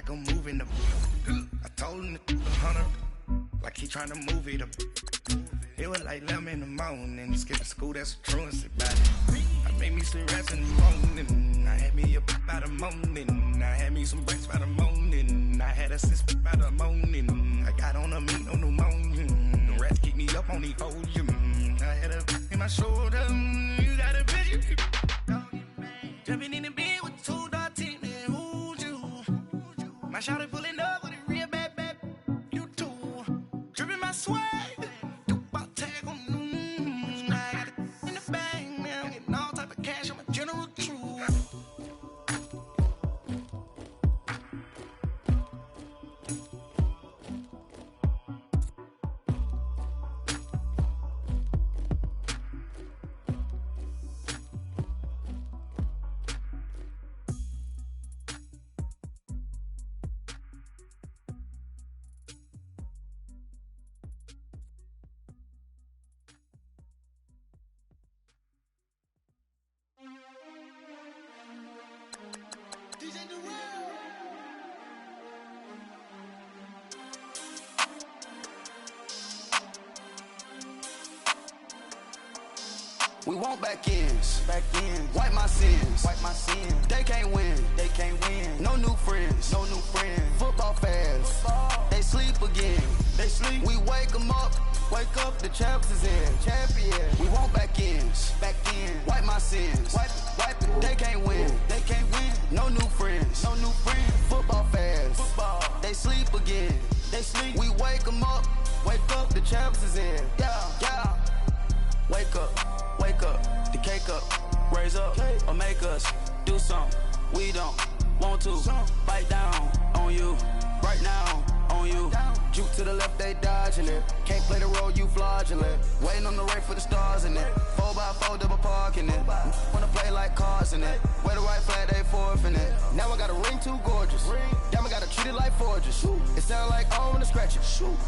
like I'm moving them. I told him to 100, like he tryna move it up. It was like 11 in the morning, skipping school, that's a truancy about it. I made me some rats in the morning, I had me a pop by the morning, I had me some breaks by the morning, I had a sis by the morning, I got on a meat, no pneumonia, the rats keep me up on the podium, I had a in my shoulder, you got a bitch, jumping in the bed with 2 dark teeth, man, who's you? My shawty pulling up with a real bad, you too, dripping my swag. We want back ends, wipe my sins, They can't win, No new friends, Football fans, they sleep again, We wake them up, the champs is in, We want back ends, wipe my sins, wipe it. They can't win, No new friends, Football fans, they sleep again, We wake them up, the champs is in, yeah. Wake up, the cake up, raise up, or make us do something we don't want to. Bite down on you, right now on you. Juke to the left, they dodging it. Can't play the role, you fraudulent. Waiting on the race for the stars in it. 4x4 double parking it. Wanna play like cars in it. Wear the right flag, they forfeit it. Now I got a ring too gorgeous. Damn, I gotta treat it like forges. It sound like I don't wanna scratch it.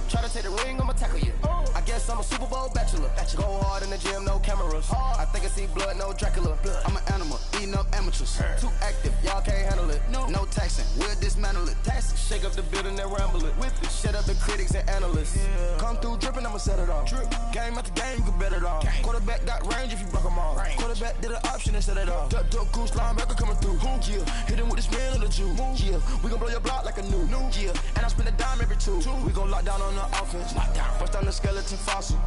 Try to take the ring, I'ma tackle you. I guess I'm a Super Bowl bachelor. Go hard in the gym, no cameras. I think I see blood, no Dracula. I'm an animal, eating up amateurs. Too active, y'all can't handle it. No taxing, we'll dismantle it. Shake up the building and ramble it. Whip it, shut up the critics and analysts. Come through dripping, I'ma set it off. Game after game, you can bet it off. Quarterback got range if you block them off. Quarterback did an option and set it off. Duck goose linebacker coming through. Yeah, hit him with the spin of the Jew. Yeah, we gon' blow your block like a new. Yeah, and I spend a dime every two. We gon' lock down on the offense. Bust down the skeleton fossil.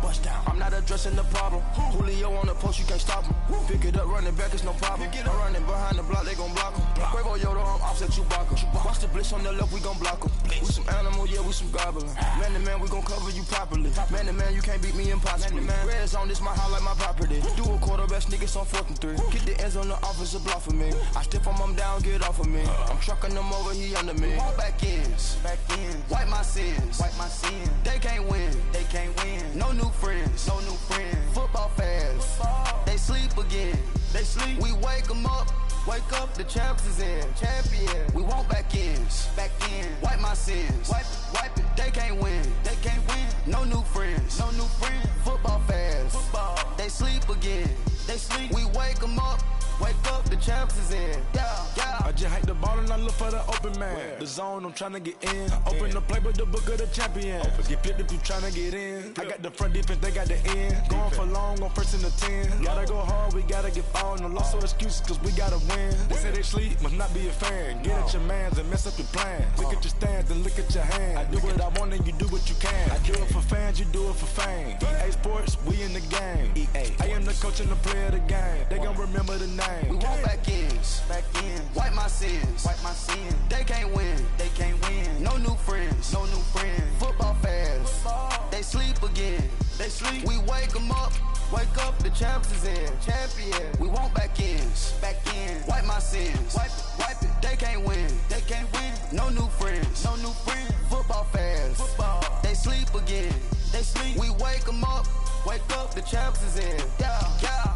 I'm not addressing the problem. Julio on the post, you can't stop him. Pick it up, running back, it's no problem. I'm running behind the block, they gon' block him. Quavo Yoda, I'm offset Chewbacca. Watch the blitz on the left, we gon' block him. We some animal, yeah, we some goblin. Man to man, we gon' cover you properly. Man to man, you can't beat me impossibly. Red zone, this my house like my property. Do a quarterback sneakers on 4th and 3. Get the ends on the offensive block for me. I stiff him, I'm down, get off of me. I'm trucking them over, he under me. Walk back ends, wipe my sins, They can't win, No new friends, Football fans, they sleep again, We wake them up, the champs is in, We want back ends, wipe my sins, wipe it. They can't win, No new friends, Football fans, they sleep again, We wake them up, the champs is in, yeah. I just hike the ball and I look for the open man. The zone, I'm tryna get in. Open the play, but the book of the champion. Get flipped if you tryna get in. I got the front defense, they got the end. Going for long, on 1st and the 10. Gotta go hard, we gotta get all. No loss or excuses, cause we gotta win. They say they sleep, must not be a fan. Get at your mans and mess up your plans. Look at your stands and look at your hands. I do what I want and you do what you can. I do it for fans, you do it for fame. EA Sports, we in the game. I am the coach and the player of the game. They gon' remember the name. We want back ends, wipe my sins, They can't win, No new friends, Football fans, they sleep again, We wake them up, the champs is in, We want back ends, wipe my sins, wipe it. They can't win, No new friends, Football fans, they sleep again, We wake them up, the champs is in, yeah.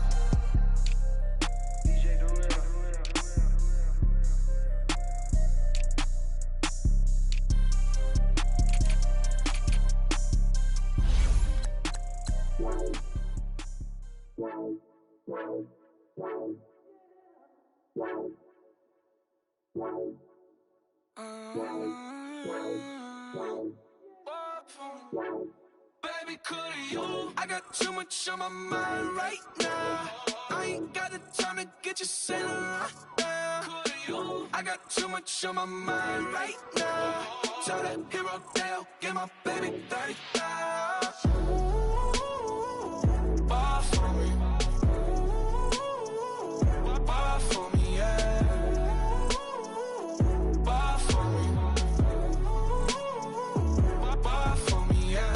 Baby, could you? I got too much on my mind right now. I ain't got the time to get you sailing right now. Could you? I got too much on my mind right now. Tell that hero Dale, get my baby 30,000. Ball for me. Ball for me, yeah. Ball for me. Ball for me, yeah.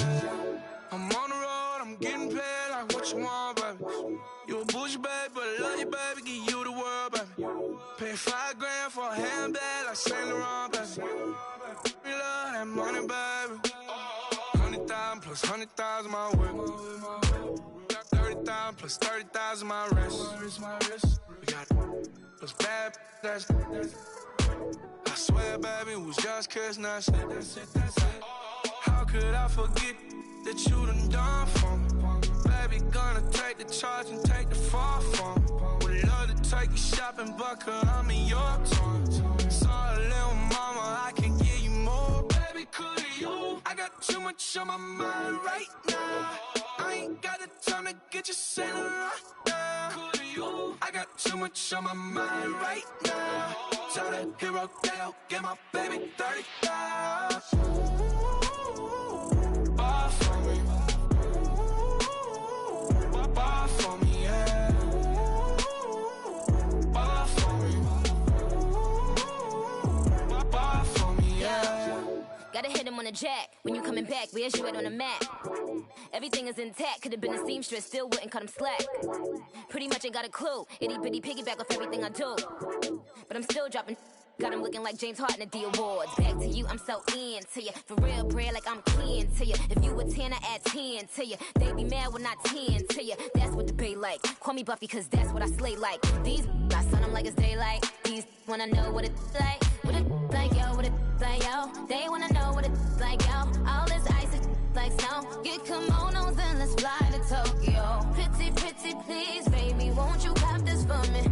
I'm on the road, I'm getting paid like what you want, baby. You a bougie, baby, but I love you, baby. Give you the world, baby. Pay $5 grand for a handbag like Saint Laurent, baby. We love that money, baby. 100,000 plus 100,000 my whip. 30,000 plus 30,000 my wrist. We got those bad, that's I swear, baby, it was just kiss, that's it. How could I forget that you done for me? Baby, gonna take the charge and take the fall from me. Would love to take you shopping, but I'm in your town. Sorry, little mama, I can give you more. Baby, could you? I got too much on my mind right now. I ain't got the time to get you sailing right now. Could you? I got too much on my mind right now. Tell that hero Dale, get my baby 30,000. Ball for me. Ball for me, yeah. Ball for me. Ball for me, yeah. Gotta hit him on the jack. When you coming back, where's you at on the map? Everything is intact. Could've been a seamstress, still wouldn't cut him slack. Pretty much ain't got a clue. Itty bitty piggyback off everything I do. But I'm still dropping. Got him looking like James Harden at the awards. Back to you, I'm so into you. For real, bread, like I'm kin to you. If you a 10, I add 10 to you. They be mad when I 10 to you. That's what the bay like. Call me Buffy, cause that's what I slay like. These, I son them like it's daylight. These wanna know what it's like. What it like, yo, what it like, yo. They wanna know what it's like, yo. All this ice is like snow. Get kimonos and let's fly to Tokyo. Pretty, pretty, please, baby, won't you cop this for me?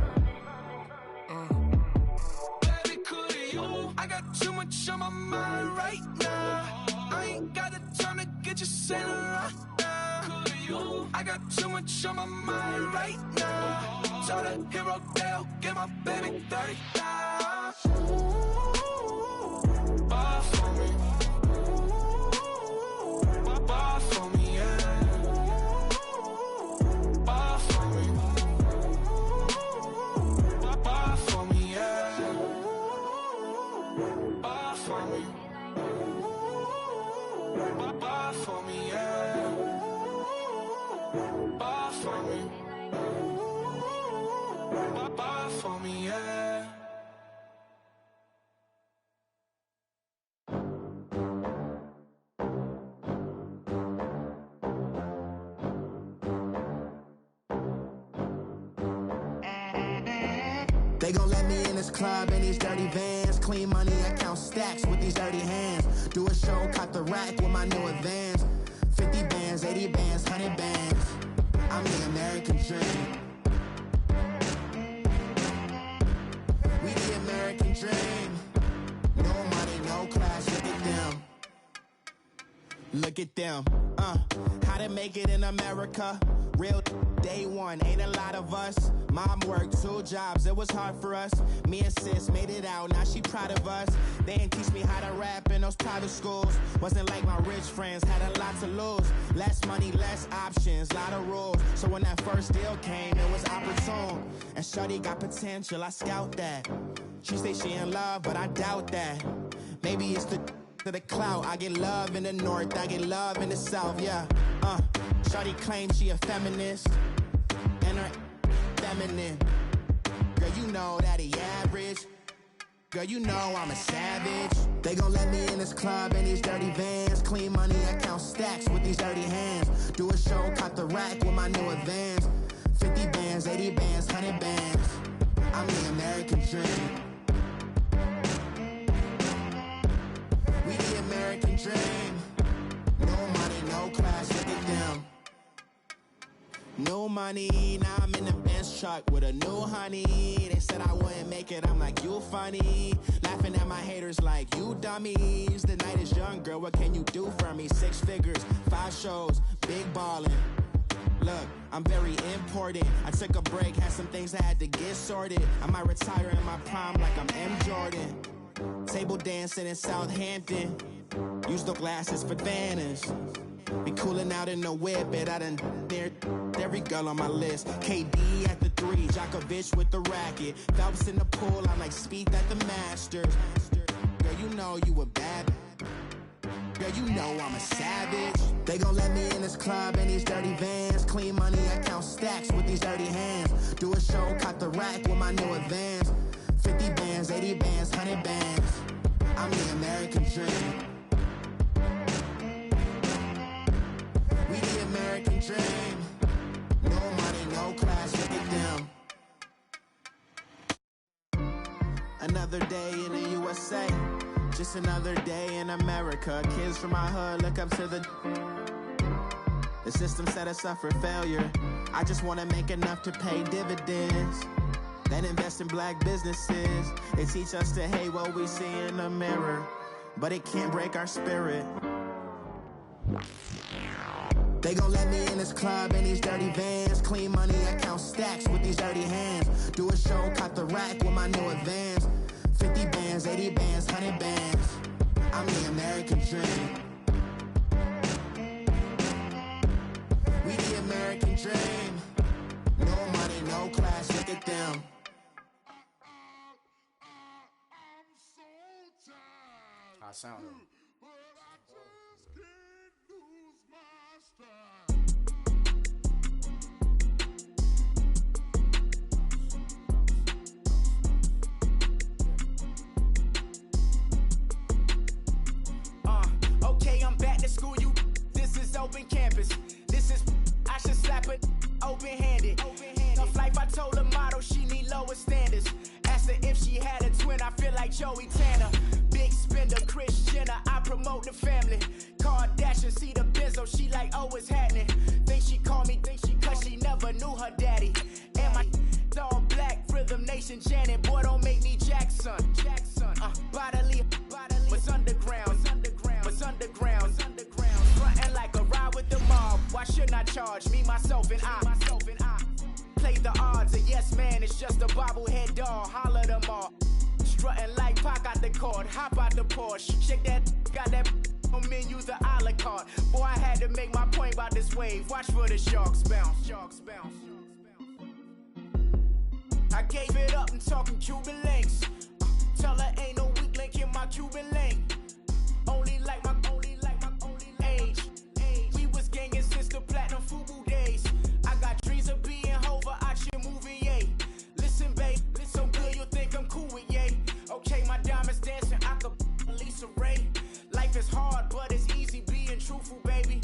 I got too much on my mind right now. I ain't got the time to get you sailing right now. Could you? I got too much on my mind right now. Tell that hero Dale, get my baby 30,000. Ball for me. Ball for me, yeah. Ball for me. Ball for me, yeah. Ball for me. Ball for me, yeah. Ball for me. Ball for me, yeah. They gon' let me in this club in these dirty vans. Clean money, I count stacks with these dirty hands. Do a show, cut the rack with my new advance. 50 bands, 80 bands, 100 bands. I'm the American dream. We the American dream. No money, no class, look at them. Look at them, how to make it in America. Real day one, ain't a lot of us. Mom worked 2 jobs, it was hard for us. Me and sis made it out, now she proud of us. They didn't teach me how to rap in those private schools. Wasn't like my rich friends, had a lot to lose. Less money, less options, lot of rules. So when that first deal came, it was opportune. And shorty got potential, I scout that. She say she in love, but I doubt that. Maybe it's to the clout. I get love in the north, I get love in the south, yeah. Shorty claims she a feminist, and her feminine. Girl, you know that he average. Girl, you know I'm a savage. They gon' let me in this club in these dirty vans. Clean money, I count stacks with these dirty hands. Do a show, cut the rack with my new advance. 50 bands, 80 bands, 100 bands. I'm the American dream. We the American dream. No money, no class, look at them. No money, now I'm in the Benz truck with a new honey. They said I wouldn't make it, I'm like, you funny. Laughing at my haters like, you dummies. The night is young, girl, what can you do for me? 6 figures, 5 shows, big ballin'. Look, I'm very important. I took a break, had some things I had to get sorted. I might retire in my prime like I'm M. Jordan. Table dancing in Southampton. Use the glasses for Thanos. Be cooling out in the whip, but I done near every girl on my list. KD at the 3, Djokovic with the racket. Phelps in the pool, I'm like Speed at the Masters. Girl, you know you a bad. Girl, you know I'm a savage. They gon' let me in this club in these dirty vans. Clean money, I count stacks with these dirty hands. Do a show, caught the rack with my new advance. 50 bands, 80 bands, 100 bands. I'm the American dream. We the American dream. No money, no class, look at them. Another day in the USA. Just another day in America. Kids from my hood look up to the system set us up for failure. I just want to make enough to pay dividends, then invest in black businesses. They teach us to hate what we see in the mirror, but it can't break our spirit. They gon' let me in this club in these dirty vans. Clean money, I count stacks with these dirty hands. Do a show, caught the rack with my new advance. 50 bands, 80 bands, 100 bands. I'm the American dream. We the American dream. No money, no class, look at them. I sound it. Okay, I'm back to school, you. This is open campus. This is, I should slap it open-handed. Tough life, I told the model she need lower standards. Asked her if she had a twin, I feel like Joey Tanner. Big spender, Kris Jenner, I promote the family. Kardashian, see the benzo, she like, oh, it's happening. Think she called me, cause she never knew her daddy. And my all black, Rhythm Nation, Janet, boy, don't make me Jackson. Bodily, what's underground? Underground, frontin' like a ride with the mob. Why shouldn't I charge me, myself, and I? Play the odds, a yes man, it's just a bobblehead doll. Holler them all. Strutting like Pac out the court, hop out the Porsche. Shake that, got that on menu, the a la carte. Boy, I had to make my point about this wave. Watch for the sharks bounce. I gave it up and talking Cuban links. Tell her ain't no weak link in my Cuban link. Only like my age. We was gangin' since the platinum FUBU days. I got dreams of being Hova out your movie, yay. Listen, babe, so good you'll think I'm cool with yay. Okay, my diamonds dancing, I could Lisa Ray. Life is hard, but it's easy being truthful, baby.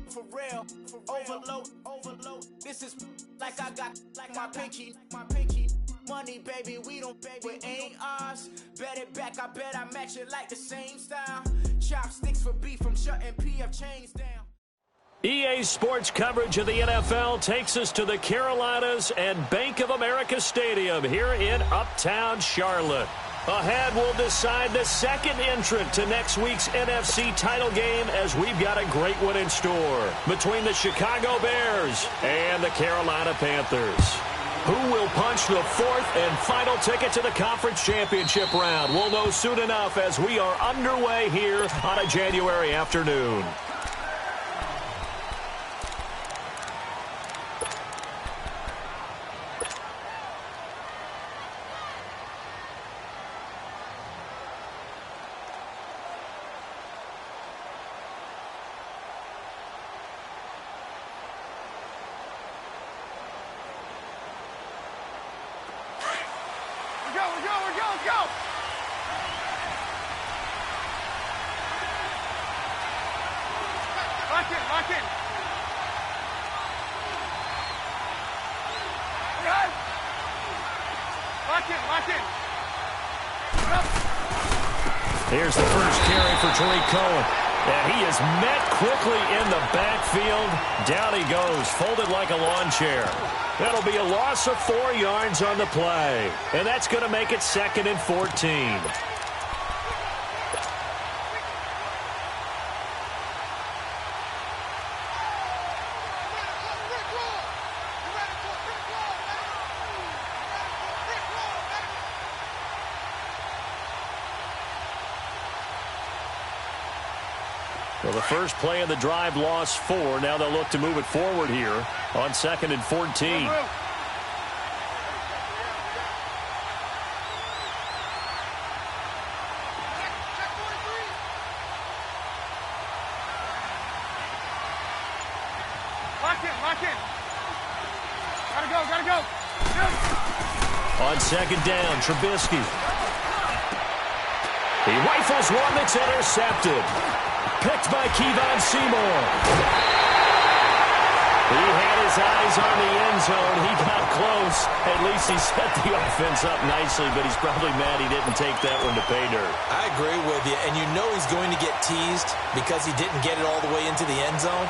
For real. Overload. This is like I got like my pinky. Money, baby, we don't pay, it ain't ours. Bet it back, I bet I match it like the same style. Chopsticks for beef from shutting PF chains down. EA Sports coverage of the NFL takes us to the Carolinas and Bank of America Stadium here in Uptown Charlotte. Ahead, we'll decide the second entrant to next week's NFC title game as we've got a great one in store between the Chicago Bears and the Carolina Panthers. Who will punch the fourth and final ticket to the conference championship round? We'll know soon enough as we are underway here on a January afternoon. Go! Lock in. Lock in. Here's the first carry for Tariq Cohen. And he is met quickly in the backfield. Down he goes, folded like a lawn chair. That'll be a loss of 4 yards on the play. And that's going to make it 2nd and 14. Well, the first play of the drive lost 4. Now they'll look to move it forward here on 2nd and 14. Lock in. Gotta go. On 2nd down, Trubisky. He rifles one that's intercepted. Picked by Kevon Seymour. He had his eyes on the end zone. He got close. At least he set the offense up nicely, but he's probably mad he didn't take that one to pay dirt. I agree with you, and you know he's going to get teased because he didn't get it all the way into the end zone.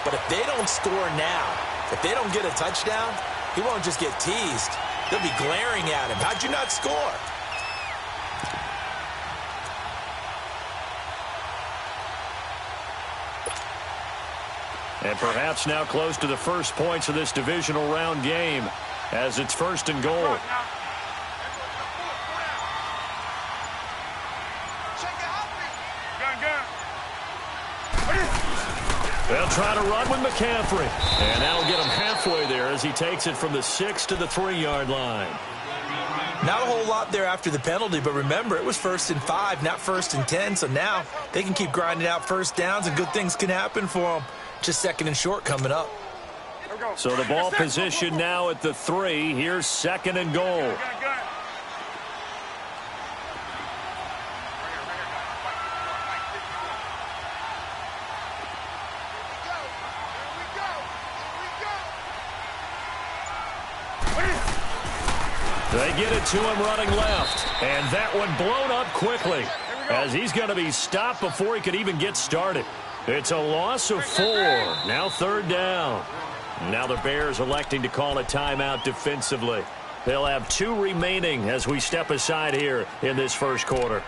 But if they don't score now, if they don't get a touchdown, he won't just get teased. They'll be glaring at him. How'd you not score? And perhaps now close to the first points of this divisional round game as it's 1st and goal. They'll try to run with McCaffrey. And that'll get him halfway there as he takes it from the 6 to the 3-yard line. Not a whole lot there after the penalty, but remember, it was 1st and 5, not 1st and 10. So now they can keep grinding out first downs and good things can happen for them. Just 2nd and short coming up. So the ball position now at the 3. Here's 2nd and goal. They get it to him running left. And that one blown up quickly as he's going to be stopped before he could even get started. It's a loss of 4. Now 3rd down. Now the Bears electing to call a timeout defensively. They'll have 2 remaining as we step aside here in this first quarter.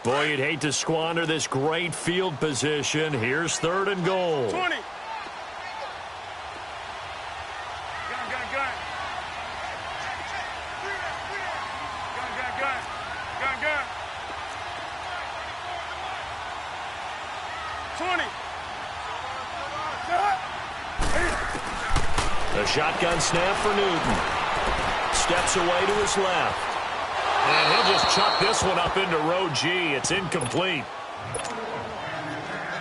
Boy, you'd hate to squander this great field position. Here's 3rd and goal. 20. Gun. 20. The shotgun snap for Newton. Steps away to his left. And he'll just chuck this one up into row G. It's incomplete.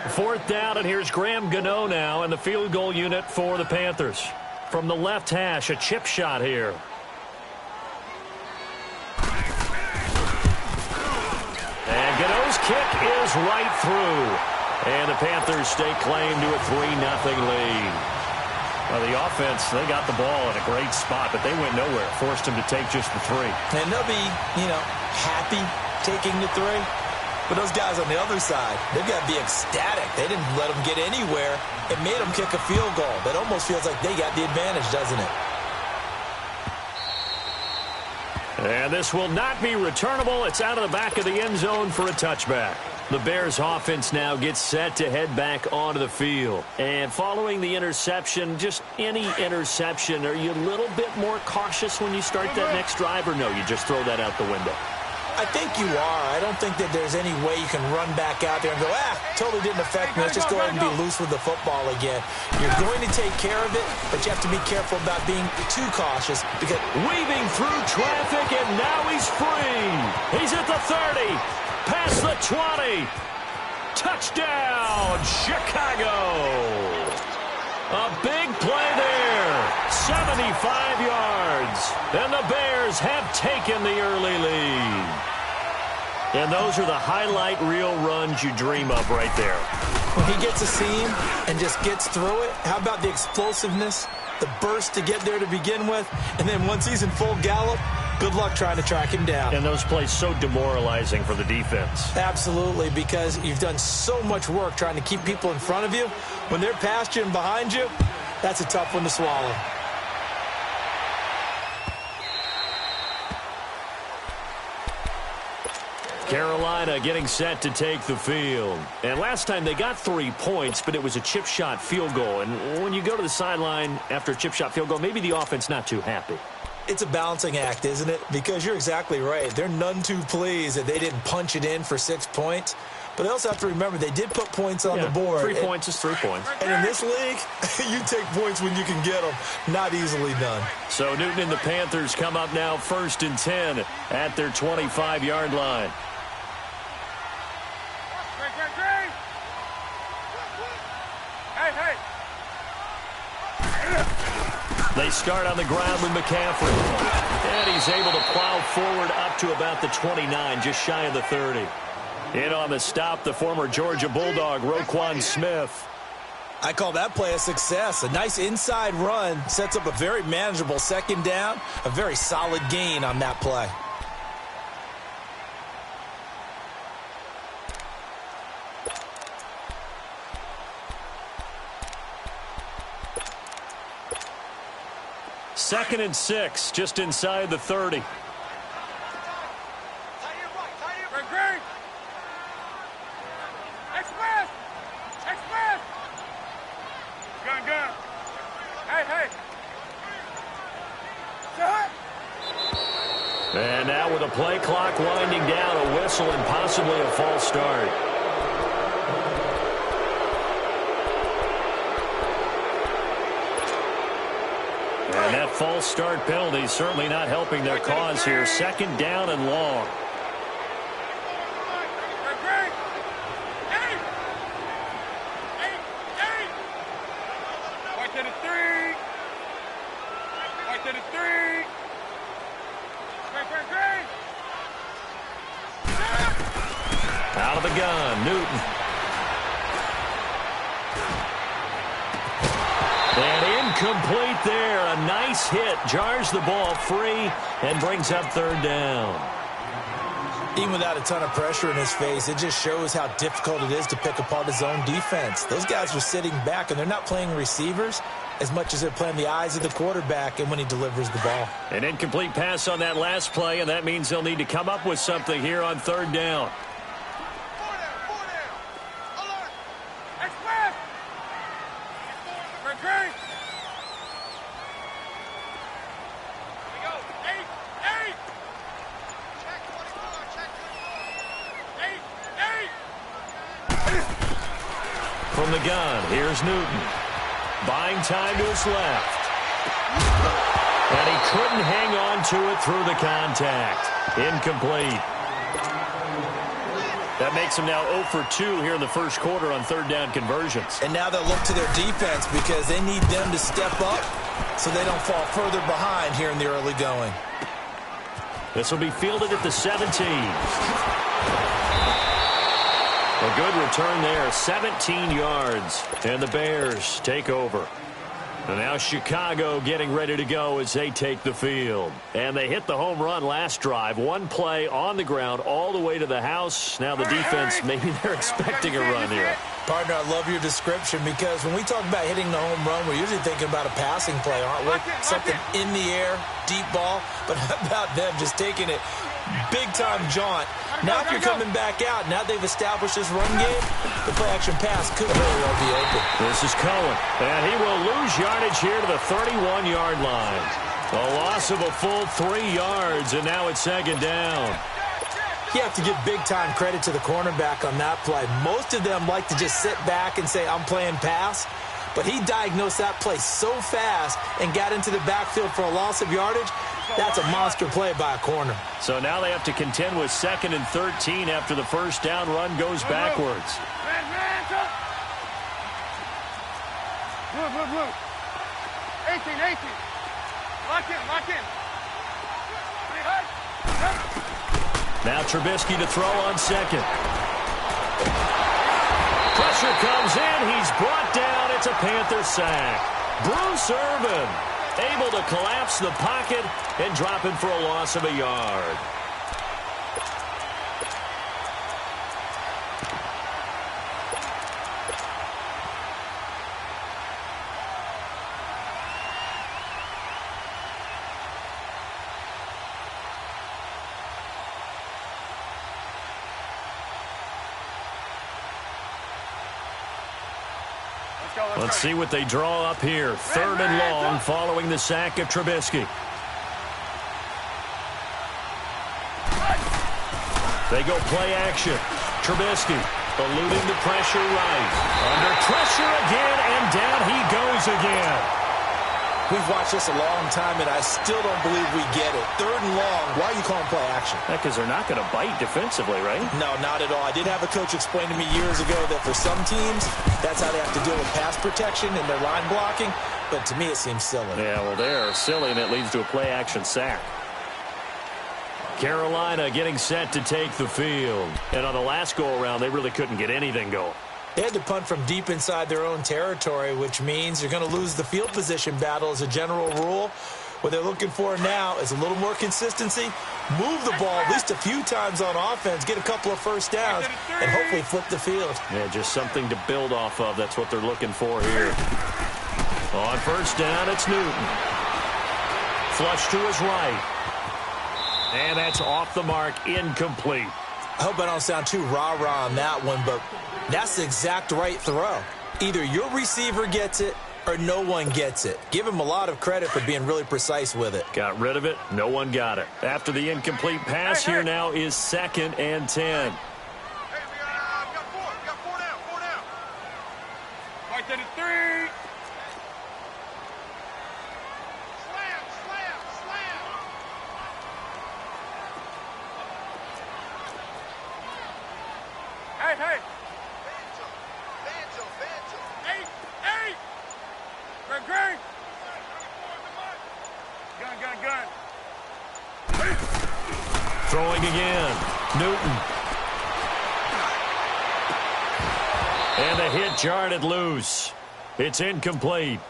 4th down, and here's Graham Gano now in the field goal unit for the Panthers. From the left hash, a chip shot here. And Gano's kick is right through. And the Panthers stake claim to a 3-0 lead. Well, the offense, they got the ball in a great spot, but they went nowhere. Forced them to take just the 3. And they'll be, happy taking the 3. But those guys on the other side, they've got to be ecstatic. They didn't let them get anywhere. It made them kick a field goal. That almost feels like they got the advantage, doesn't it? And this will not be returnable. It's out of the back of the end zone for a touchback. The Bears offense now gets set to head back onto the field. And following the interception, just any interception, are you a little bit more cautious when you start that next drive, or no, you just throw that out the window? I think you are. I don't think that there's any way you can run back out there and go, totally didn't affect me. Let's just go ahead and be loose with the football again. You're going to take care of it, but you have to be careful about being too cautious. Because weaving through traffic, and now he's free. He's at the 30, past the 20. Touchdown, Chicago. A big play there, 75 yards, and the Bears have taken the early lead. And those are the highlight reel runs you dream of right there. when he gets a seam and just gets through it, how about the explosiveness, the burst to get there to begin with, and then once he's in full gallop, good luck trying to track him down. And those plays so demoralizing for the defense. Absolutely, because you've done so much work trying to keep people in front of you. When they're past you and behind you, that's a tough one to swallow. Carolina getting set to take the field. And last time they got 3 points, but it was a chip shot field goal. And when you go to the sideline after a chip shot field goal, maybe the offense not too happy. It's a balancing act, isn't it? Because you're exactly right. They're none too pleased that they didn't punch it in for 6 points. But they also have to remember they did put points on the board. 3 points is 3 points. And in this league, you take points when you can get them. Not easily done. So Newton and the Panthers come up now 1st and 10 at their 25-yard line. They start on the ground with McCaffrey. And he's able to plow forward up to about the 29, just shy of the 30. In on the stop, the former Georgia Bulldog, Roquan Smith. I call that play a success. A nice inside run sets up a very manageable second down. A very solid gain on that play. Second and 6, just inside the 30. And now with a play clock winding down, a whistle and possibly a false start. And that false start penalty is certainly not helping their cause here. Second down and long. Out of the gun, Newton. And incomplete there. A nice hit. Jars the ball free and brings up third down. Even without a ton of pressure in his face, it just shows how difficult it is to pick apart his own defense. Those guys are sitting back, and they're not playing receivers as much as they're playing the eyes of the quarterback and when he delivers the ball. An incomplete pass on that last play, and that means they'll need to come up with something here on third down. From the gun, here's Newton. Buying time to his left. And he couldn't hang on to it through the contact. Incomplete. That makes him now 0 for 2 here in the first quarter on third down conversions. And now they'll look to their defense because they need them to step up so they don't fall further behind here in the early going. This will be fielded at the 17. A good return there, 17 yards, and the Bears take over. And now Chicago getting ready to go as they take the field. And they hit the home run last drive. One play on the ground all the way to the house. Now the defense, maybe they're expecting a run here. Partner, I love your description because when we talk about hitting the home run, we're usually thinking about a passing play, aren't we? Something in the air, deep ball. But how about them just taking it big-time jaunt? Now if you're coming back out, now they've established this run game, the play-action pass could very well be open. This is Cohen, and he will lose yardage here to the 31-yard line. A loss of a full 3 yards, and now it's second down. You have to give big-time credit to the cornerback on that play. Most of them like to just sit back and say, I'm playing pass. But he diagnosed that play so fast and got into the backfield for a loss of yardage. That's a monster play by a corner. So now they have to contend with 2nd and 13 after the first down run goes backwards. Blue. 18. Lock in. Now Trubisky to throw on second. Pressure comes in. He's brought down. It's a Panther sack. Bruce Irvin able to collapse the pocket and drop him for a loss of a yard. Let's see what they draw up here. 3rd and long following the sack of Trubisky. They go play action. Trubisky eluding the pressure right. Under pressure again, and down he goes again. We've watched this a long time, and I still don't believe we get it. 3rd and long. Why are you calling play action? Because they're not going to bite defensively, right? No, not at all. I did have a coach explain to me years ago that for some teams, that's how they have to deal with pass protection and their line blocking. But to me, it seems silly. Yeah, well, they're silly, and it leads to a play action sack. Carolina getting set to take the field. And on the last go-around, they really couldn't get anything going. They had to punt from deep inside their own territory, which means you're going to lose the field position battle as a general rule. What they're looking for now is a little more consistency, move the ball at least a few times on offense, get a couple of first downs, and hopefully flip the field. Yeah, just something to build off of. That's what they're looking for here. On 1st down, it's Newton. Flush to his right. And that's off the mark, incomplete. I hope I don't sound too rah-rah on that one, but that's the exact right throw. Either your receiver gets it or no one gets it. Give him a lot of credit for being really precise with it. Got rid of it. No one got it. After the incomplete pass, here now is 2nd and 10. Hey, we got 4. We got 4 down. 4 down. Right there to 3. Slam, slam, slam. Hey, hey. Banjo. 8. Greg. Gun. Throwing again. Newton. And the hit jarred it loose. It's incomplete.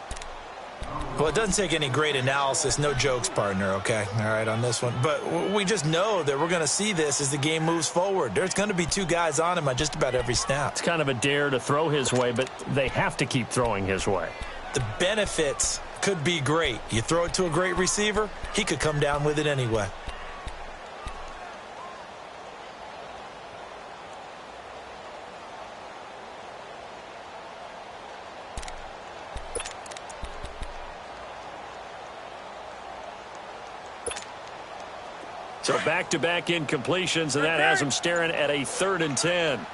Well, it doesn't take any great analysis. No jokes, partner, okay? All right, on this one. But we just know that we're going to see this as the game moves forward. There's going to be 2 guys on him on just about every snap. It's kind of a dare to throw his way, but they have to keep throwing his way. The benefits could be great. You throw it to a great receiver, he could come down with it anyway. So back-to-back incompletions, and that has him staring at a 3rd and 10.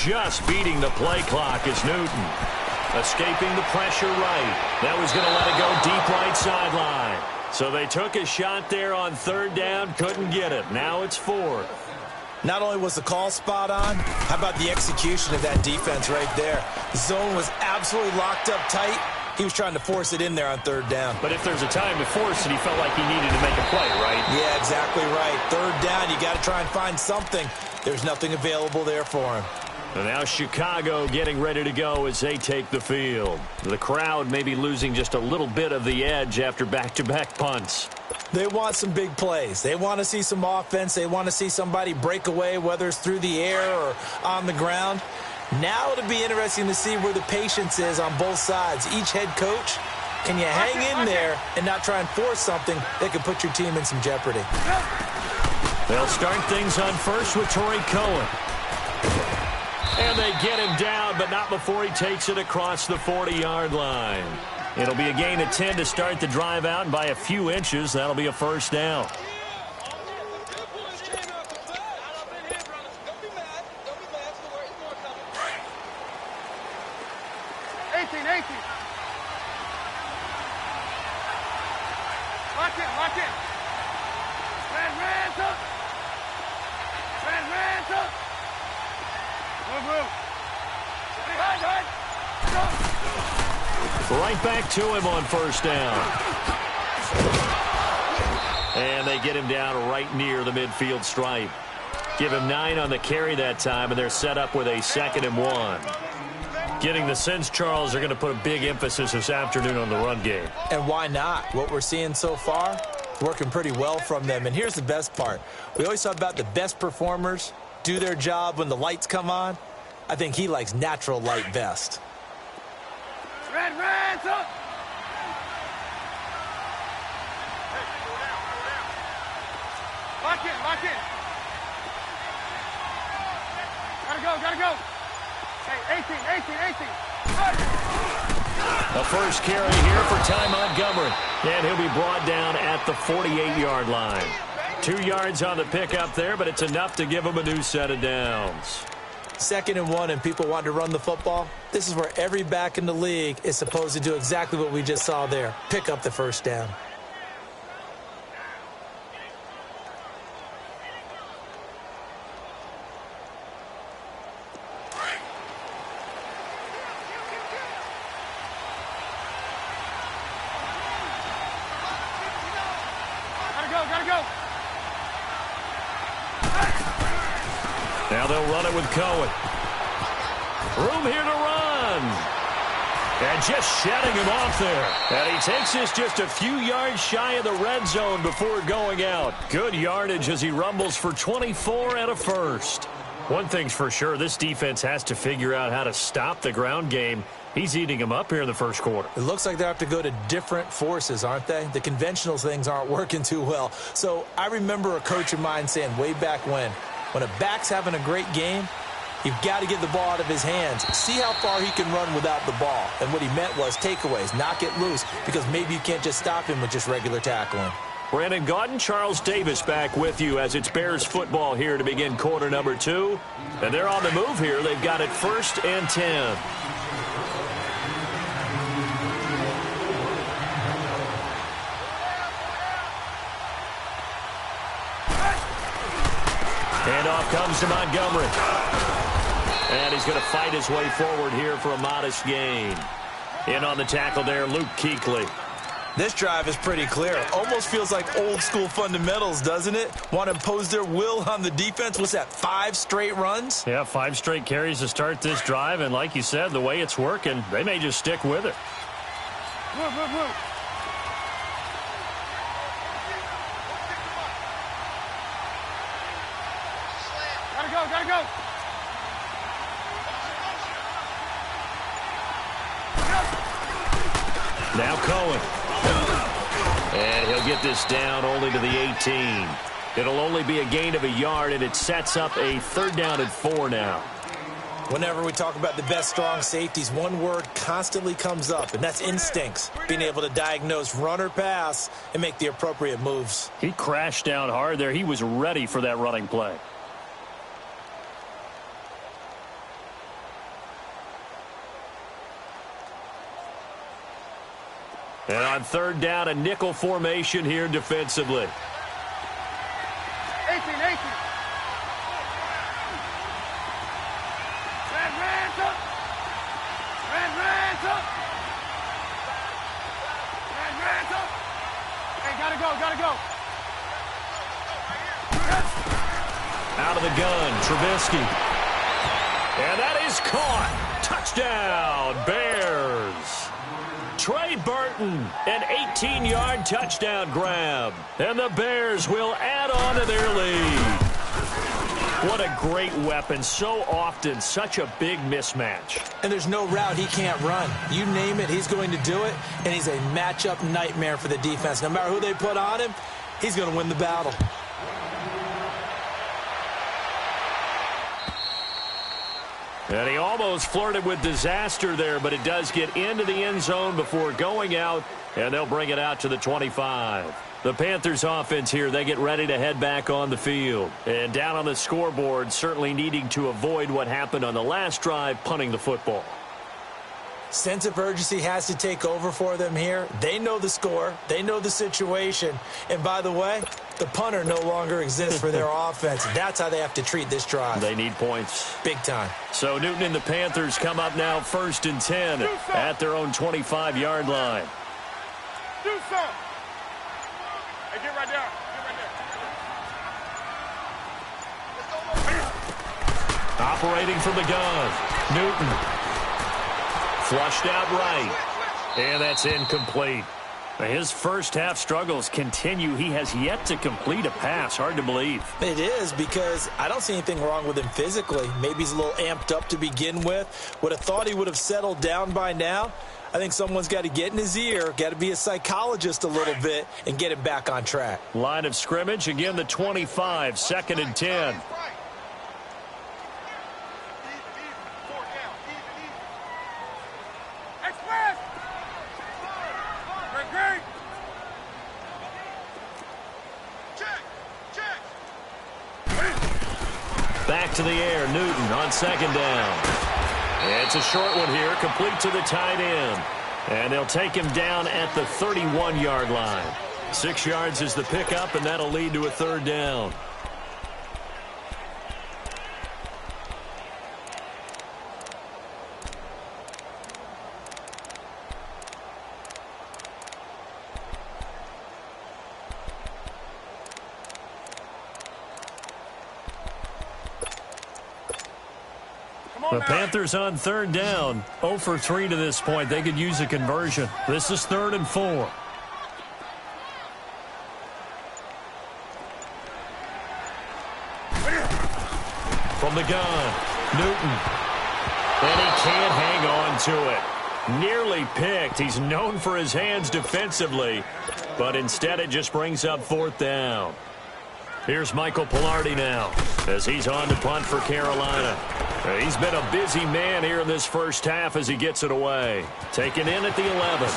Just beating the play clock is Newton. Escaping the pressure right. That was going to let it go deep right sideline. So they took a shot there on 3rd down, couldn't get it. Now it's 4th. Not only was the call spot on, how about the execution of that defense right there? The zone was absolutely locked up tight. He was trying to force it in there on 3rd down. But if there's a time to force it, he felt like he needed to make a play, right? Yeah, exactly right. 3rd down, you got to try and find something. There's nothing available there for him. And now Chicago getting ready to go as they take the field. The crowd may be losing just a little bit of the edge after back-to-back punts. They want some big plays. They want to see some offense. They want to see somebody break away, whether it's through the air or on the ground. Now it'll be interesting to see where the patience is on both sides. Each head coach, can you hang in there and not try and force something that could put your team in some jeopardy? They'll start things on 1st with Torrey Cohen. And they get him down, but not before he takes it across the 40-yard line. It'll be a gain of 10 to start the drive out, and by a few inches, that'll be a 1st down. Lock in. Hands up. Move. Right back to him on 1st down. And they get him down right near the midfield stripe. Give him 9 on the carry that time, and they're set up with a 2nd and 1. Getting the sense, Charles, they're going to put a big emphasis this afternoon on the run game. And why not? What we're seeing so far, working pretty well from them. And here's the best part. We always talk about the best performers do their job when the lights come on. I think he likes natural light best. Red, up! Lock in. Gotta go. Hey, 18. The first carry here for Ty Montgomery. And he'll be brought down at the 48-yard line. 2 yards on the pickup there, but it's enough to give him a new set of downs. 2nd and 1 and people want to run the football. This is where every back in the league is supposed to do exactly what we just saw there. Pick up the first down. Gotta go. Now they'll run it with Cohen. Room here to run. And just shedding him off there. And he takes this just a few yards shy of the red zone before going out. Good yardage as he rumbles for 24 and a first. One thing's for sure, this defense has to figure out how to stop the ground game. He's eating him up here in the first quarter. It looks like they have to go to different forces, aren't they? The conventional things aren't working too well. So I remember a coach of mine saying way back when a back's having a great game, you've got to get the ball out of his hands. See how far he can run without the ball. And what he meant was takeaways, knock it loose, because maybe you can't just stop him with just regular tackling. Brandon Gaudin, Charles Davis back with you as it's Bears football here to begin quarter number 2. And they're on the move here. They've got it 1st and 10. Handoff comes to Montgomery. And he's going to fight his way forward here for a modest gain. In on the tackle there, Luke Kuechly. This drive is pretty clear. Almost feels like old school fundamentals, doesn't it? Want to impose their will on the defense. What's that, 5 straight runs? Yeah, 5 straight carries to start this drive. And like you said, the way it's working, they may just stick with it. Move. Gotta go. Now Cohen. And he'll get this down only to the 18. It'll only be a gain of a yard, and it sets up a 3rd down and 4 now. Whenever we talk about the best strong safeties, one word constantly comes up, and that's instincts. Being able to diagnose run or pass and make the appropriate moves. He crashed down hard there. He was ready for that running play. And on 3rd down, a nickel formation here defensively. 18. Red up. Hey, gotta go. Out of the gun, Trubisky. And that is caught. Touchdown, Bears. Trey Burton, an 18-yard touchdown grab. And the Bears will add on to their lead. What a great weapon. So often, such a big mismatch. And there's no route he can't run. You name it, he's going to do it. And he's a matchup nightmare for the defense. No matter who they put on him, he's going to win the battle. And he almost flirted with disaster there, but it does get into the end zone before going out, and they'll bring it out to the 25. The Panthers offense here, they get ready to head back on the field. And down on the scoreboard, certainly needing to avoid what happened on the last drive, punting the football. Sense of urgency has to take over for them here. They know the score. They know the situation. And by the way, the punter no longer exists for their offense. That's how they have to treat this drive. They need points. Big time. So Newton and the Panthers come up now 1st and 10 at their own 25-yard line. Do something. Hey, get right down. Operating from the gun. Newton. Flushed out right. And that's incomplete. His first half struggles continue. He has yet to complete a pass. Hard to believe. It is, because I don't see anything wrong with him physically. Maybe he's a little amped up to begin with. Would have thought he would have settled down by now. I think someone's got to get in his ear, got to be a psychologist a little bit, and get him back on track. Line of scrimmage, again the 25, 2nd and 10. Back to the air, Newton on 2nd down. It's a short one here, complete to the tight end. And they'll take him down at the 31-yard line. 6 yards is the pickup, and that'll lead to a 3rd down. The Panthers on 3rd down. 0 for 3 to this point. They could use a conversion. This is 3rd and 4. From the gun, Newton. And he can't hang on to it. Nearly picked. He's known for his hands defensively, but instead it just brings up 4th down. Here's Michael Pilardi now as he's on to punt for Carolina. He's been a busy man here in this first half as he gets it away. Taken in at the 11.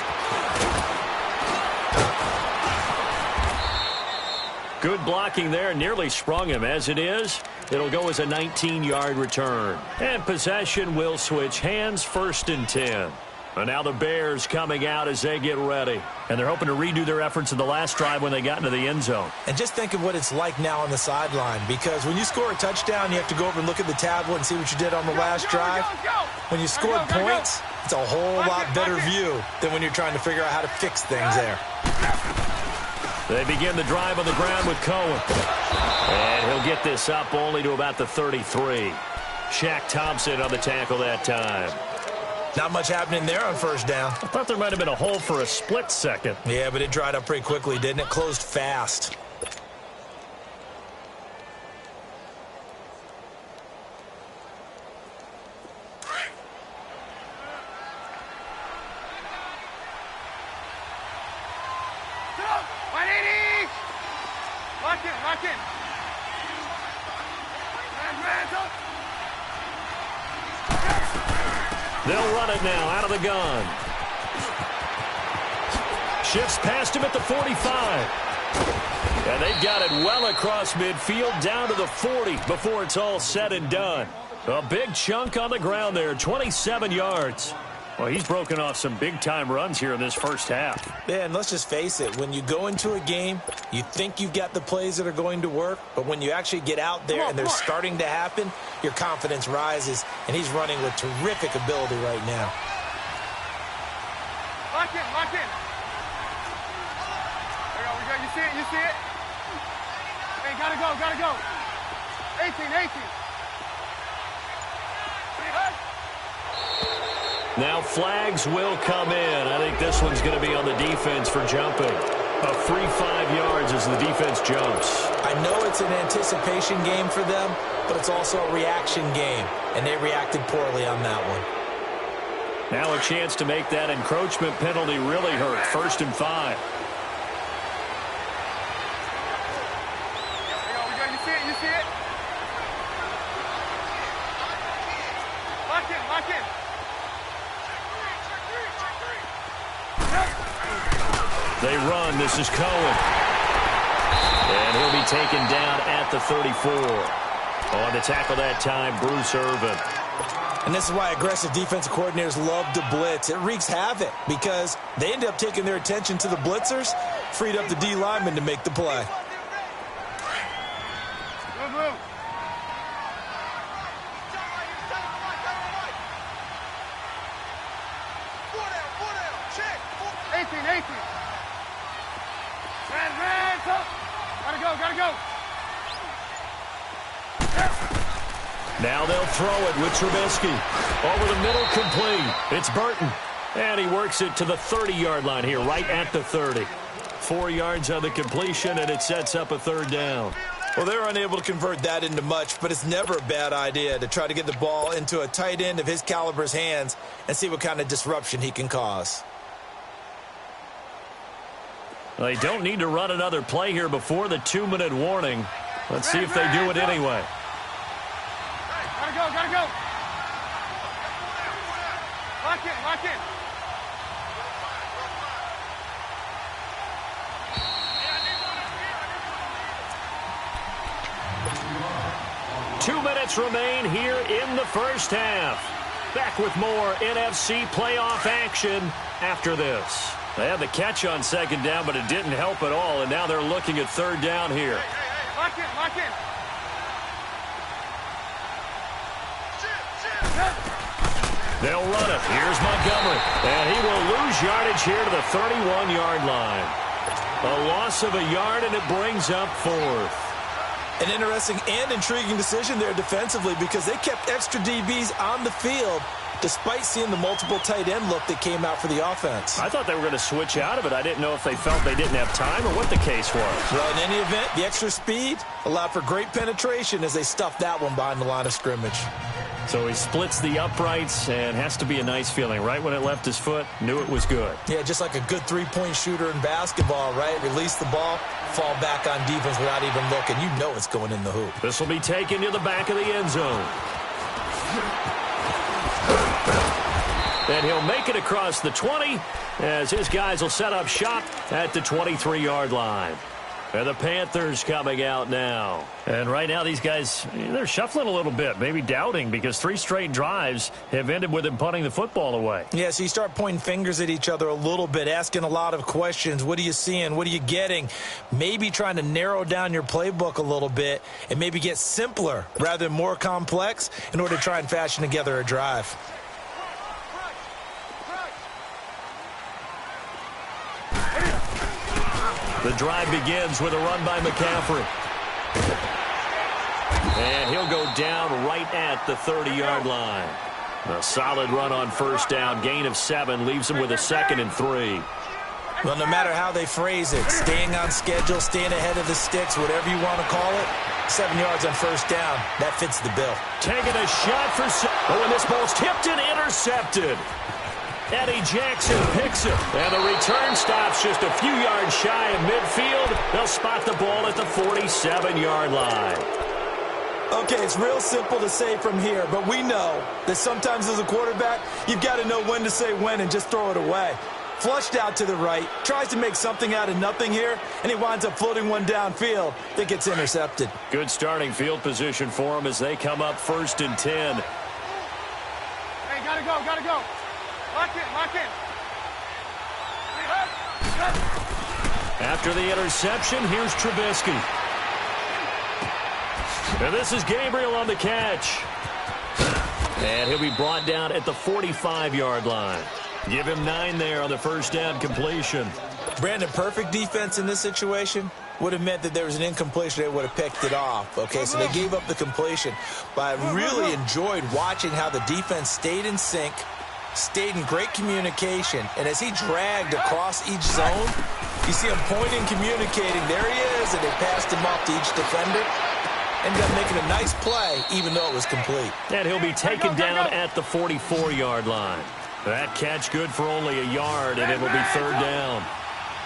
Good blocking there. Nearly sprung him. As it is, it'll go as a 19-yard return. And possession will switch hands, 1st and 10. And now the Bears coming out as they get ready. And they're hoping to redo their efforts in the last drive when they got into the end zone. And just think of what it's like now on the sideline, because when you score a touchdown, you have to go over and look at the tablet and see what you did on the last drive. When you scored points, it's a whole lot better view than when you're trying to figure out how to fix things there. They begin the drive on the ground with Cohen. And he'll get this up only to about the 33. Shaq Thompson on the tackle that time. Not much happening there on 1st down. I thought there might have been a hole for a split second. Yeah, but it dried up pretty quickly, didn't it? Closed fast. Lock in. They'll run it now out of the gun. Shifts past him at the 45. And they've got it well across midfield down to the 40 before it's all said and done. A big chunk on the ground there, 27 yards. Well, he's broken off some big-time runs here in this first half. Yeah, and let's just face it. When you go into a game, you think you've got the plays that are going to work, but when you actually get out there and they're starting to happen, your confidence rises, and he's running with terrific ability right now. Lock in. There we go. You see it? Hey, gotta go. 18. Now flags will come in. I think this one's going to be on the defense for jumping. A free 5 yards as the defense jumps. I know it's an anticipation game for them, but it's also a reaction game, and they reacted poorly on that one. Now a chance to make that encroachment penalty really hurt. 1st and 5. You see it? Lock in. They run. This is Cohen. And he'll be taken down at the 34. On to tackle that time, Bruce Irvin. And this is why aggressive defensive coordinators love to blitz. It wreaks havoc because they end up taking their attention to the blitzers, freed up the D lineman to make the play. Move. 18. Gotta go. Now they'll throw it with Trubisky. Over the middle, complete. It's Burton. And he works it to the 30-yard line here, right at the 30. 4 yards on the completion, and it sets up a third down. Well, they're unable to convert that into much, but it's never a bad idea to try to get the ball into a tight end of his caliber's hands and see what kind of disruption he can cause. They don't need to run another play here before the 2-minute warning. Let's see if they do it anyway. Gotta go. Lock in. 2 minutes remain here in the first half. Back with more NFC playoff action after this. They had the catch on second down, but it didn't help at all, and now they're looking at third down here. Lock in. They'll run it. Here's Montgomery. And he will lose yardage here to the 31-yard line. A loss of a yard, and it brings up fourth. An interesting and intriguing decision there defensively because they kept extra DBs on the field despite seeing the multiple tight end look that came out for the offense. I thought they were going to switch out of it. I didn't know if they felt they didn't have time or what the case was. Well, in any event, the extra speed allowed for great penetration as they stuffed that one behind the line of scrimmage. So he splits the uprights, and has to be a nice feeling. Right when it left his foot, knew it was good. Yeah, just like a good three-point shooter in basketball, right? Release the ball, fall back on defense without even looking. You know it's going in the hoop. This will be taken to the back of the end zone. And he'll make it across the 20 as his guys will set up shop at the 23-yard line. And the Panthers coming out now. And right now these guys, they're shuffling a little bit, maybe doubting, because 3 straight drives have ended with them punting the football away. Yeah, so you start pointing fingers at each other a little bit, asking a lot of questions. What are you seeing? What are you getting? Maybe trying to narrow down your playbook a little bit and maybe get simpler rather than more complex in order to try and fashion together a drive. The drive begins with a run by McCaffrey. And he'll go down right at the 30-yard line. A solid run on first down. Gain of 7 leaves him with a 2nd and 3. Well, no matter how they phrase it, staying on schedule, staying ahead of the sticks, whatever you want to call it, 7 yards on first down, that fits the bill. Taking a shot for... Oh, and this ball's tipped and intercepted. Eddie Jackson picks it, and the return stops just a few yards shy of midfield. They'll spot the ball at the 47-yard line. Okay, it's real simple to say from here, but we know that sometimes as a quarterback, you've got to know when to say when and just throw it away. Flushed out to the right, tries to make something out of nothing here, and he winds up floating one downfield that gets intercepted. Good starting field position for him as they come up 1st and 10. Hey, gotta go. Lock in. After the interception, here's Trubisky. And this is Gabriel on the catch. And he'll be brought down at the 45-yard line. Give him 9 there on the first down completion. Brandon, perfect defense in this situation would have meant that there was an incompletion. They would have picked it off. Okay, so they gave up the completion. But I really enjoyed watching how the defense stayed in sync, stayed in great communication, and as he dragged across each zone, you see him pointing, communicating. There he is, and they passed him off to each defender. Ended up making a nice play, even though it was complete. And he'll be taken down at the 44-yard line. That catch good for only a yard, and it will be third down.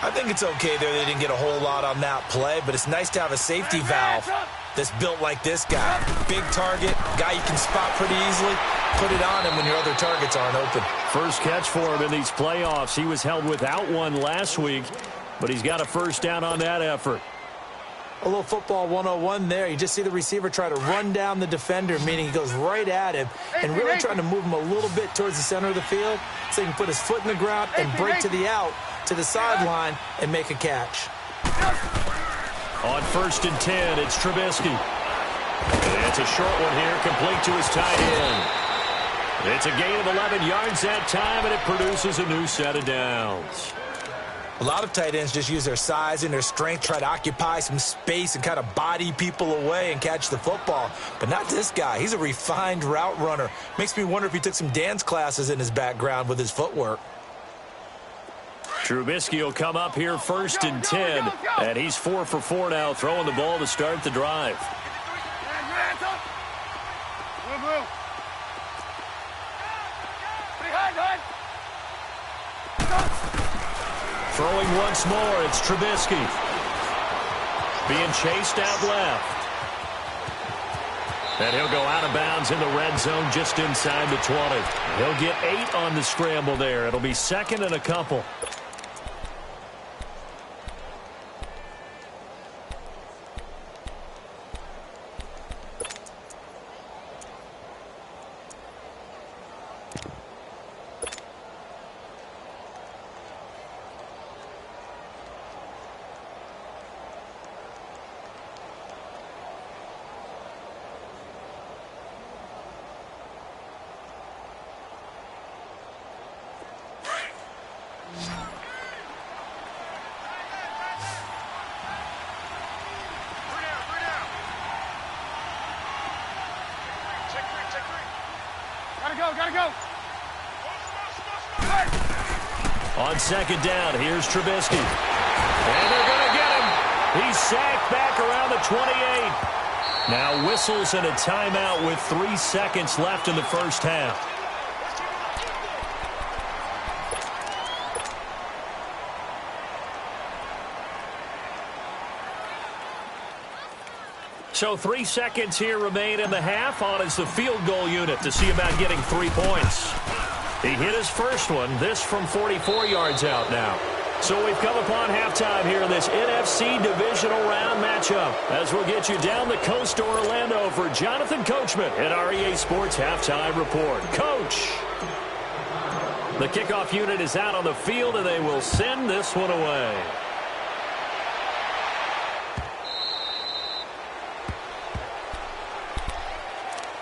I think it's okay there. They didn't get a whole lot on that play, but it's nice to have a safety valve that's built like this guy. Big target, guy you can spot pretty easily. Put it on him when your other targets aren't open. First catch for him in these playoffs. He was held without one last week, but he's got a first down on that effort. A little football 101 there. You just see the receiver try to run down the defender, meaning he goes right at him, and really trying to move him a little bit towards the center of the field so he can put his foot in the ground and break to the out, to the sideline, and make a catch. On 1st and 10, it's Trubisky. And it's a short one here, complete to his tight end. It's a gain of 11 yards that time, and it produces a new set of downs. A lot of tight ends just use their size and their strength, try to occupy some space and kind of body people away and catch the football. But not this guy. He's a refined route runner. Makes me wonder if he took some dance classes in his background with his footwork. Trubisky will come up here first and 10, and he's 4 for 4 now, throwing the ball to start the drive. Throwing once more, it's Trubisky. Being chased out left. And he'll go out of bounds in the red zone just inside the 20. He'll get 8 on the scramble there. It'll be second and a couple. Gotta go. On second down, here's Trubisky. And they're going to get him. He's sacked back around the 28. Now whistles and a timeout with 3 seconds left in the first half. So 3 seconds here remain in the half. On is the field goal unit to see about getting 3 points. He hit his first one, this from 44 yards out now. So we've come upon halftime here in this NFC divisional round matchup, as we'll get you down the coast to Orlando for Jonathan Coachman at our EA Sports Halftime Report. Coach! The kickoff unit is out on the field, and they will send this one away.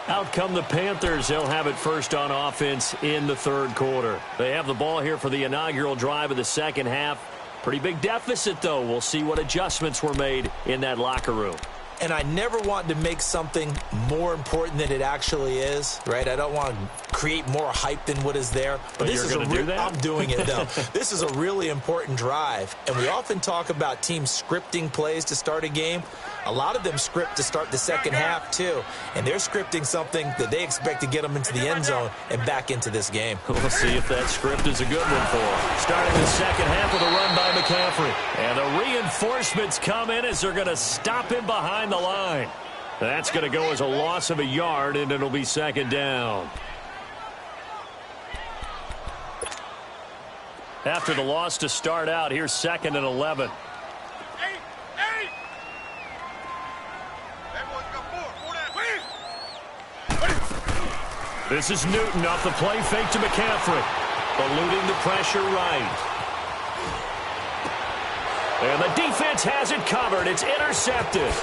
Out come the Panthers. They'll have it first on offense in the third quarter. They have the ball here for the inaugural drive of the second half. Pretty big deficit, though. We'll see what adjustments were made in that locker room. And I never want to make something more important than it actually is, right? I don't want to create more hype than what is there. But this you're is going to do that? I'm doing it, though. This is a really important drive. And we often talk about teams scripting plays to start a game. A lot of them script to start the second half, too. And they're scripting something that they expect to get them into the end zone and back into this game. We'll see if that script is a good one for them. Starting the second half with a run by McCaffrey. And the reinforcements come in as they're going to stop him behind the line. That's going to go as a loss of a yard, and it'll be second down. After the loss to start out, here's second and 11. This is Newton off the play fake to McCaffrey. Eluding the pressure right. And the defense has it covered. It's intercepted.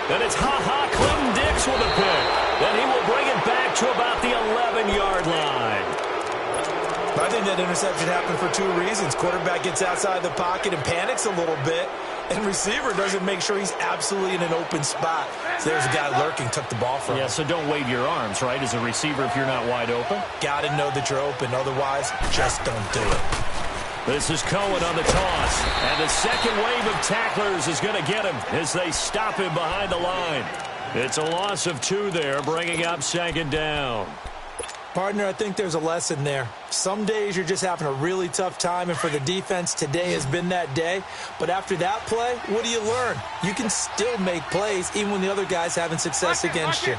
And it's Clinton Dix with a pick. And he will bring it back to about the 11-yard line. I think that interception happened for 2 reasons. Quarterback gets outside the pocket and panics a little bit. And receiver doesn't make sure he's absolutely in an open spot. So there's a guy lurking, took the ball from him. Yeah, so don't wave your arms, right, as a receiver if you're not wide open. Got to know that you're open. Otherwise, just don't do it. This is Cohen on the toss. And the second wave of tacklers is going to get him as they stop him behind the line. It's a loss of 2 there, bringing up second down. Partner, I think there's a lesson there. Some days you're just having a really tough time, and for the defense, today has been that day. But after that play, what do you learn? You can still make plays even when the other guy's having success against you.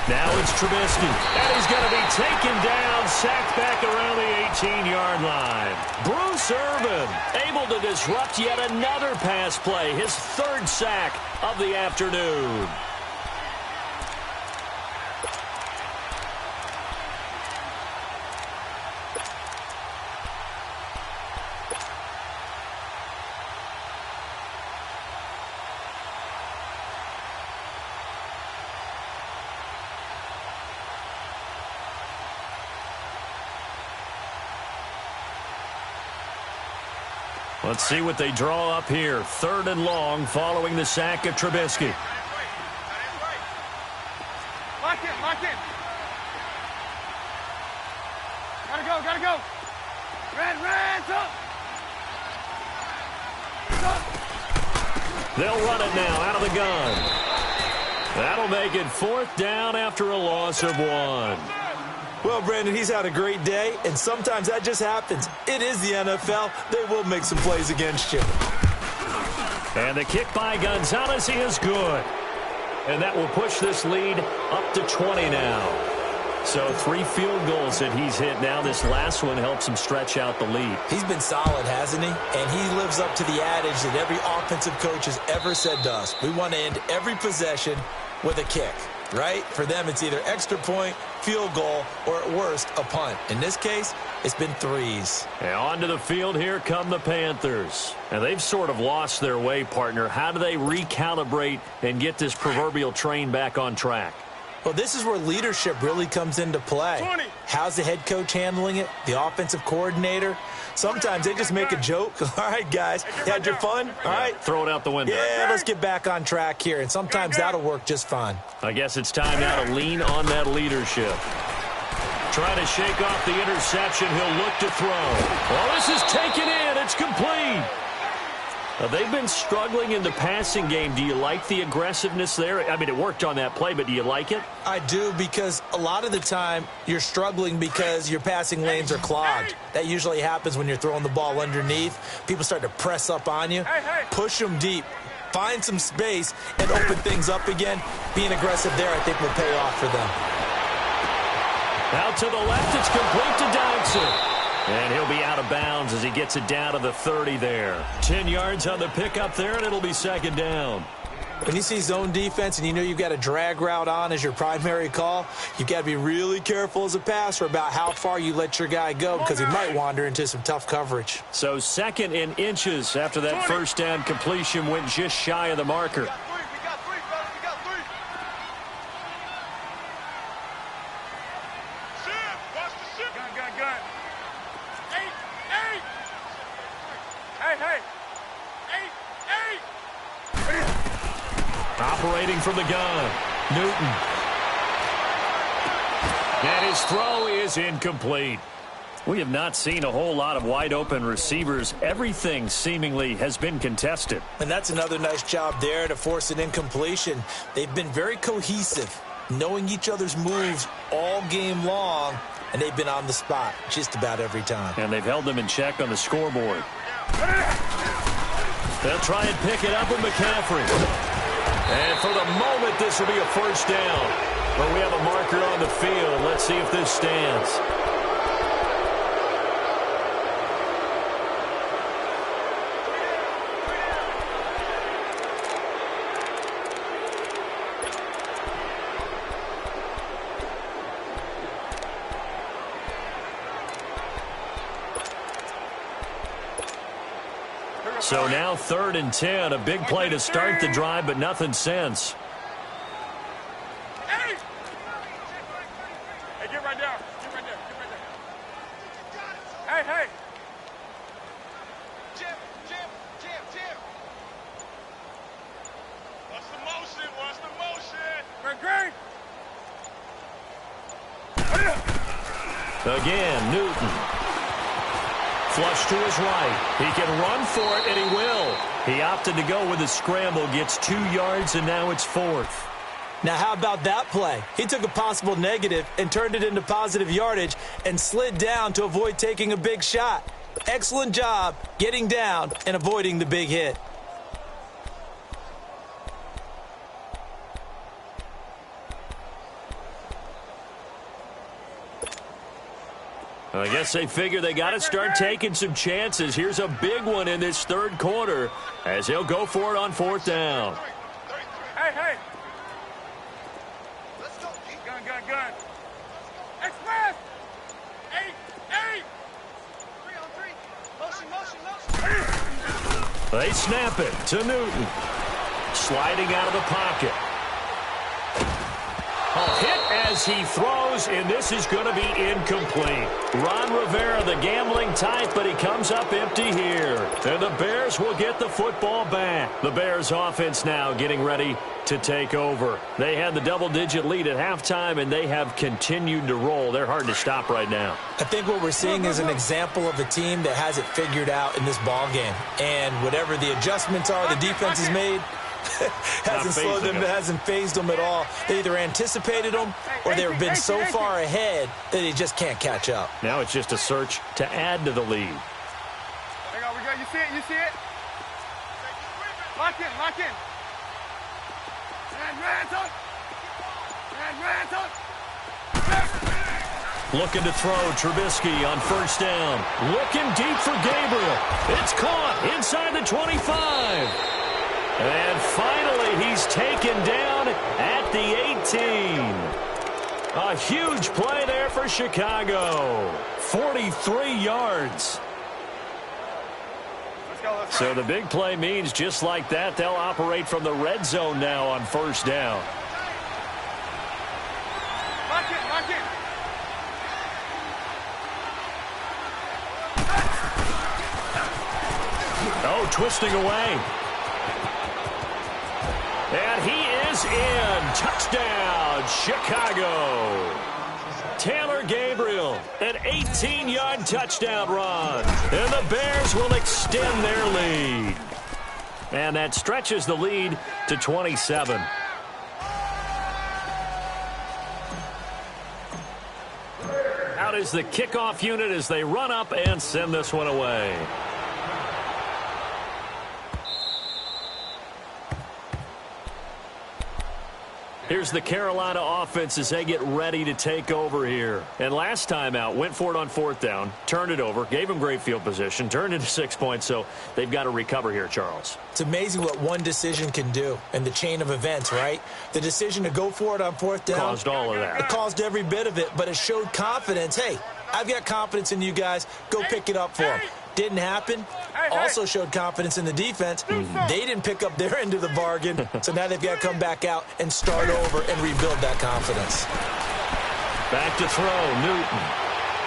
Now it's Trubisky, and he's going to be taken down, sacked back around the 18-yard line. Bruce Irvin able to disrupt yet another pass play, his 3rd sack of the afternoon. Let's see what they draw up here. 3rd and long following the sack of Trubisky. Lock in, lock in. Gotta go. Red, up. They'll run it now out of the gun. That'll make it 4th down after a loss of 1. Well, Brandon, he's had a great day, and sometimes that just happens. It is the NFL. They will make some plays against you. And the kick by Gonzalez is good. And that will push this lead up to 20 now. So 3 field goals that he's hit now. This last one helps him stretch out the lead. He's been solid, hasn't he? And he lives up to the adage that every offensive coach has ever said to us. We want to end every possession with a kick, right? For them, it's either extra point, field goal, or at worst, a punt. In this case, it's been 3s. And onto the field, here come the Panthers. And they've sort of lost their way, partner. How do they recalibrate and get this proverbial train back on track? Well, this is where leadership really comes into play. 20. How's the head coach handling it? The offensive coordinator? Sometimes they just make a joke. All right, guys, you had your fun? All right. Throw it out the window. Yeah, let's get back on track here. And sometimes that'll work just fine. I guess it's time now to lean on that leadership. Trying to shake off the interception. He'll look to throw. Well, this is taken in. It's complete. They've been struggling in the passing game. Do you like the aggressiveness there? I mean, it worked on that play, but do you like it? I do, because a lot of the time you're struggling because your passing lanes are clogged. That usually happens when you're throwing the ball underneath. People start to press up on you, push them deep, find some space, and open things up again. Being aggressive there, I think, will pay off for them. Out to the left, it's complete to Dodson. And he'll be out of bounds as he gets it down to the 30 there. 10 yards on the pickup there, and it'll be 2nd down. When you see zone defense and you know you've got a drag route on as your primary call, you've got to be really careful as a passer about how far you let your guy go, because he might wander into some tough coverage. So 2nd in inches after that 1st down completion went just shy of the marker. We got three, brother. We got 3. Ship, watch the ship. Gun. 8. Hey. 8. Operating from the gun, Newton. And his throw is incomplete. We have not seen a whole lot of wide-open receivers. Everything seemingly has been contested. And that's another nice job there to force an incompletion. They've been very cohesive, knowing each other's moves all game long, and they've been on the spot just about every time. And they've held them in check on the scoreboard. They'll try and pick it up with McCaffrey. And for the moment, this will be a 1st down. But we have a marker on the field. Let's see if this stands. So now 3rd and 10, a big play to start the drive, but nothing since. Hey, get right down. Hey. Jim. What's the motion? Great. Again, Newton. Flush to his right. He can run for it, and he will. He opted to go with a scramble, gets 2 yards, and now it's 4th. Now, how about that play? He took a possible negative and turned it into positive yardage and slid down to avoid taking a big shot. Excellent job getting down and avoiding the big hit. I guess they figure they got to start taking some chances. Here's a big one in this 3rd quarter as he'll go for it on 4th down. Hey. Let's go. Gun. Express. 8. 3 on 3. Motion. They snap it to Newton. Sliding out of the pocket. Oh, hit as he throws, and this is going to be incomplete. Ron Rivera, the gambling type, but he comes up empty here. And the Bears will get the football back. The Bears offense now getting ready to take over. They had the double-digit lead at halftime, and they have continued to roll. They're hard to stop right now. I think what we're seeing is an example of a team that has it figured out in this ball game. And whatever the adjustments are the defense has made, hasn't slowed them, hasn't phased them at all. They either anticipated them or they've been so far ahead that they just can't catch up. Now it's just a search to add to the lead. There we go. You see it? You see it? Lock in, lock in. And Ransom. Looking to throw, Trubisky on first down. Looking deep for Gabriel. It's caught inside the 25. And finally, he's taken down at the 18. A huge play there for Chicago. 43 yards. So the big play means just like that, they'll operate from the red zone now on first down. Lock it, lock it. Oh, twisting away. And he is in. Touchdown, Chicago. Taylor Gabriel, an 18-yard touchdown run. And the Bears will extend their lead. And that stretches the lead to 27. Out is the kickoff unit as they run up and send this one away. Here's the Carolina offense as they get ready to take over here. And last time out, went for it on fourth down, turned it over, gave them great field position, turned into 6 points, so they've got to recover here, Charles. It's amazing what one decision can do in the chain of events, right? The decision to go for it on fourth down caused all of that. It caused every bit of it, but it showed confidence. Hey, I've got confidence in you guys. Go pick it up for them. Didn't happen. Also showed confidence in the defense. They didn't pick up their end of the bargain, so now they've got to come back out and start over and rebuild that confidence. Back to throw, Newton.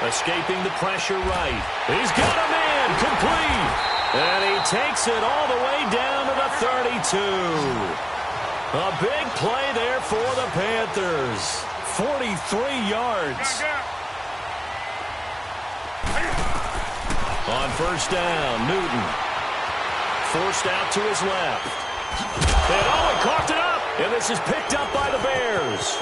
Escaping the pressure right. He's got a man, complete. And he takes it all the way down to the 32. A big play there for the Panthers. 43 yards. On first down, Newton. Forced out to his left. And he coughed it up. And this is picked up by the Bears.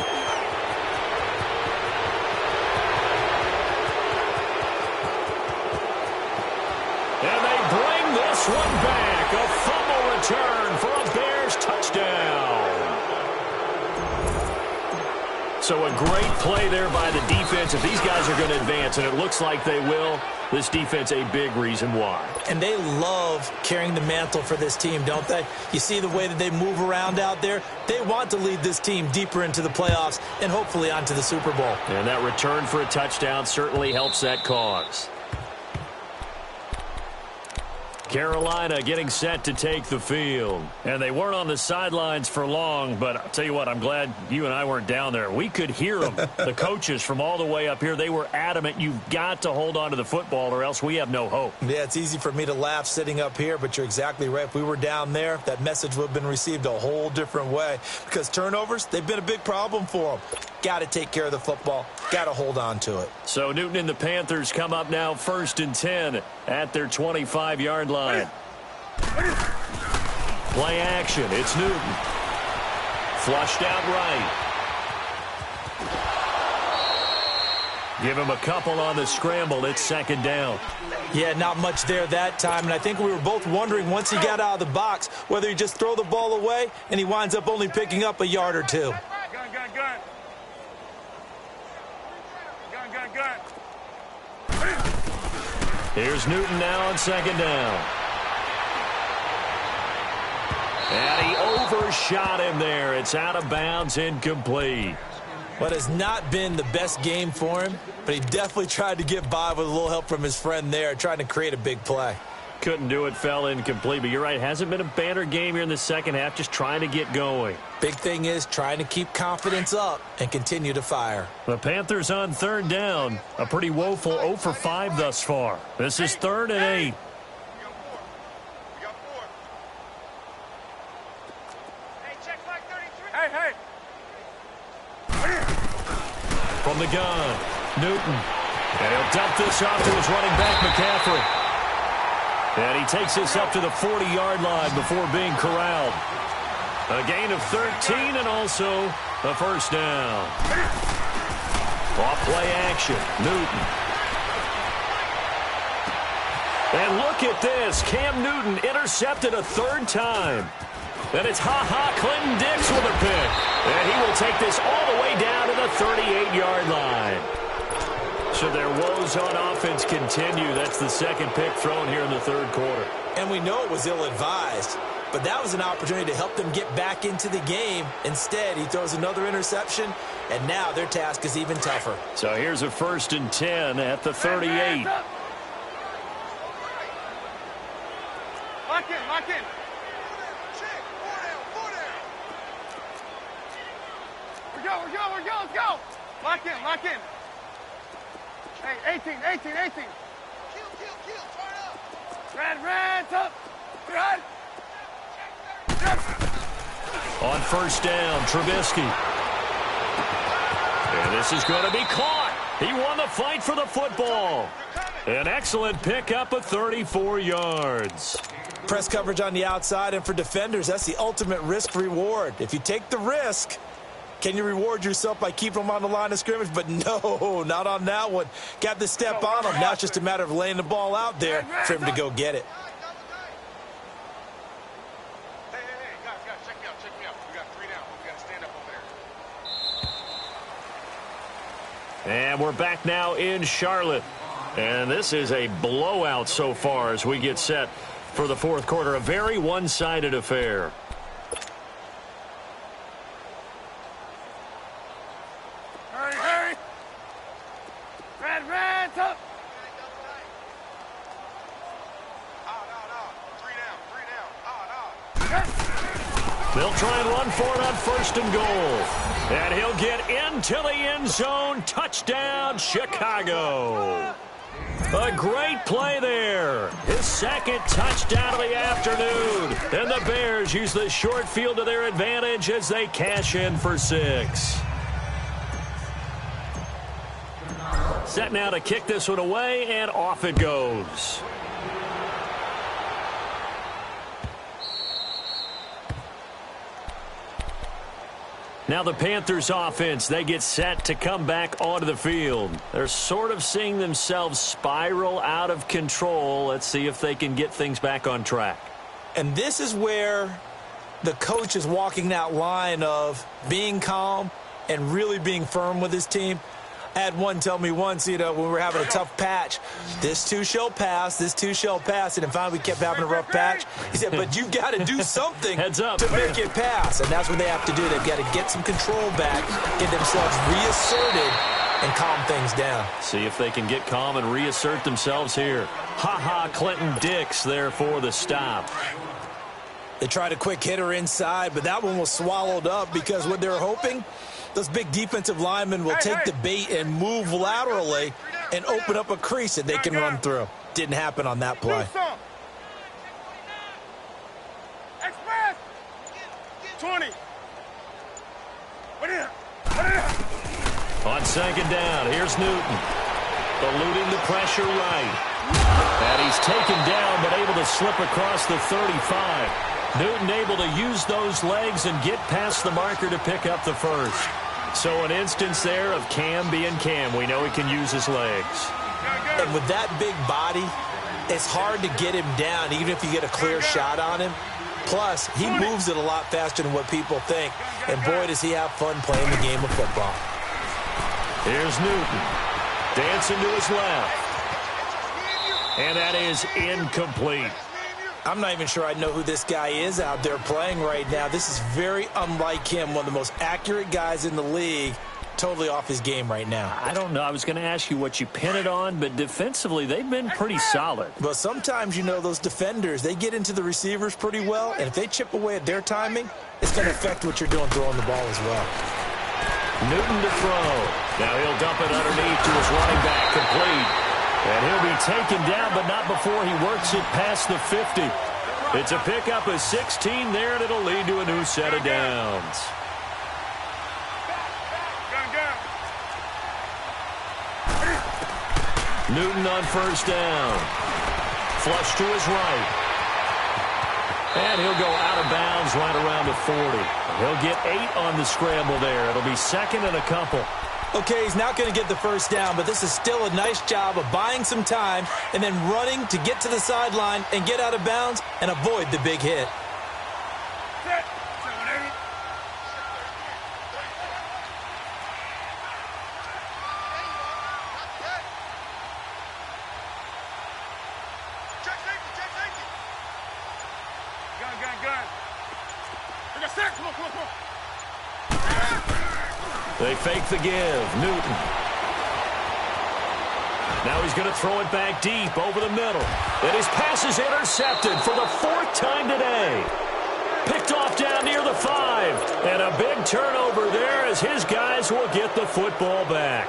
And they bring this one back. A fumble return for a Bears touchdown. So a great play there by the defense. If these guys are going to advance, and it looks like they will, this defense a big reason why. And they love carrying the mantle for this team, don't they? You see the way that they move around out there? They want to lead this team deeper into the playoffs and hopefully onto the Super Bowl. And that return for a touchdown certainly helps that cause. Carolina getting set to take the field. And they weren't on the sidelines for long, but I'll tell you what, I'm glad you and I weren't down there. We could hear them, the coaches from all the way up here. They were adamant, you've got to hold on to the football or else we have no hope. Yeah, it's easy for me to laugh sitting up here, but you're exactly right. If we were down there, that message would have been received a whole different way. Because turnovers, they've been a big problem for them. Got to take care of the football. Got to hold on to it. So Newton and the Panthers come up now 1st and 10 at their 25-yard line. Play action. It's Newton. Flushed out right. Give him a couple on the scramble. It's 2nd down. Yeah, not much there that time. And I think we were both wondering once he got out of the box whether he just throw the ball away and he winds up only picking up a yard or two. Here's Newton now on 2nd down. And he overshot him there. It's out of bounds, incomplete. What has not been the best game for him, but he definitely tried to get by with a little help from his friend there, trying to create a big play. Couldn't do it, fell incomplete. But you're right, hasn't been a banner game here in the second half, just trying to get going. Big thing is trying to keep confidence up and continue to fire. The Panthers on third down. A pretty woeful 0 for 5 thus far. This is 3rd and 8. From the gun, Newton. And he'll dump this off to his running back, McCaffrey. And he takes this up to the 40-yard line before being corralled. A gain of 13 and also a first down. Off play action, Newton. And look at this. Cam Newton intercepted a 3rd time. And it's Clinton Dix with a pick. And he will take this all the way down to the 38-yard line. So their woes on offense continue. That's the second pick thrown here in the 3rd quarter. And we know it was ill-advised, but that was an opportunity to help them get back into the game. Instead, he throws another interception, and now their task is even tougher. So here's a 1st and 10 at the 38. Lock in, lock in. We're go, let's go. Lock in, lock in. Hey, 18. Kill, turn up. Red, up. Red. On first down, Trubisky. And this is going to be caught. He won the fight for the football. An excellent pickup of 34 yards. Press coverage on the outside, and for defenders, that's the ultimate risk-reward. If you take the risk, can you reward yourself by keeping them on the line of scrimmage? But no, not on that one. Got the step on him. Now it's just a matter of laying the ball out there for him to go get it. Hey, guys, check me out. We got 3 down. We got to stand up over there. And we're back now in Charlotte. And this is a blowout so far as we get set for the 4th quarter. A very one-sided affair. Hurry. Red, up. They'll try and run for it on 1st and goal. And he'll get into the end zone. Touchdown, Chicago. A great play there. His 2nd touchdown of the afternoon. And the Bears use the short field to their advantage as they cash in for 6. Set now to kick this one away, and off it goes. Now the Panthers offense, they get set to come back onto the field. They're sort of seeing themselves spiral out of control. Let's see if they can get things back on track. And this is where the coach is walking that line of being calm and really being firm with his team. I had one tell me once, when we were having a tough patch, this too shall pass, and then finally we kept having a rough patch. He said, but you've got to do something Heads up. to make it pass, and that's what they have to do. They've got to get some control back, get themselves reasserted, and calm things down. See if they can get calm and reassert themselves here. Clinton Dix there for the stop. They tried a quick hitter inside, but that one was swallowed up because what they're hoping, those big defensive linemen will take the bait and move laterally and open up a crease that they can run through. Didn't happen on that play. Express. 20. On 2nd down, here's Newton. Eluding the pressure right. And he's taken down but able to slip across the 35. Newton able to use those legs and get past the marker to pick up the 1st. So an instance there of Cam being Cam. We know he can use his legs. And with that big body, it's hard to get him down even if you get a clear shot on him. Plus, he moves it a lot faster than what people think. And boy, does he have fun playing the game of football. Here's Newton. Dancing to his left. And that is incomplete. I'm not even sure I know who this guy is out there playing right now. This is very unlike him, one of the most accurate guys in the league, totally off his game right now. I don't know. I was going to ask you what you pin it on, but defensively, they've been pretty solid. But sometimes, you know, those defenders, they get into the receivers pretty well, and if they chip away at their timing, it's going to affect what you're doing throwing the ball as well. Newton to throw. Now he'll dump it underneath to his running back, complete. And he'll be taken down, but not before he works it past the 50. It's a pickup of 16 there, and it'll lead to a new set of downs. Newton on first down. Flush to his right. And he'll go out of bounds right around the 40. He'll get 8 on the scramble there. It'll be second and a couple. Okay, he's not going to get the first down, but this is still a nice job of buying some time and then running to get to the sideline and get out of bounds and avoid the big hit. They fake the give. Newton. Now he's going to throw it back deep over the middle. And his pass is intercepted for the 4th time today. Picked off down near the 5. And a big turnover there as his guys will get the football back.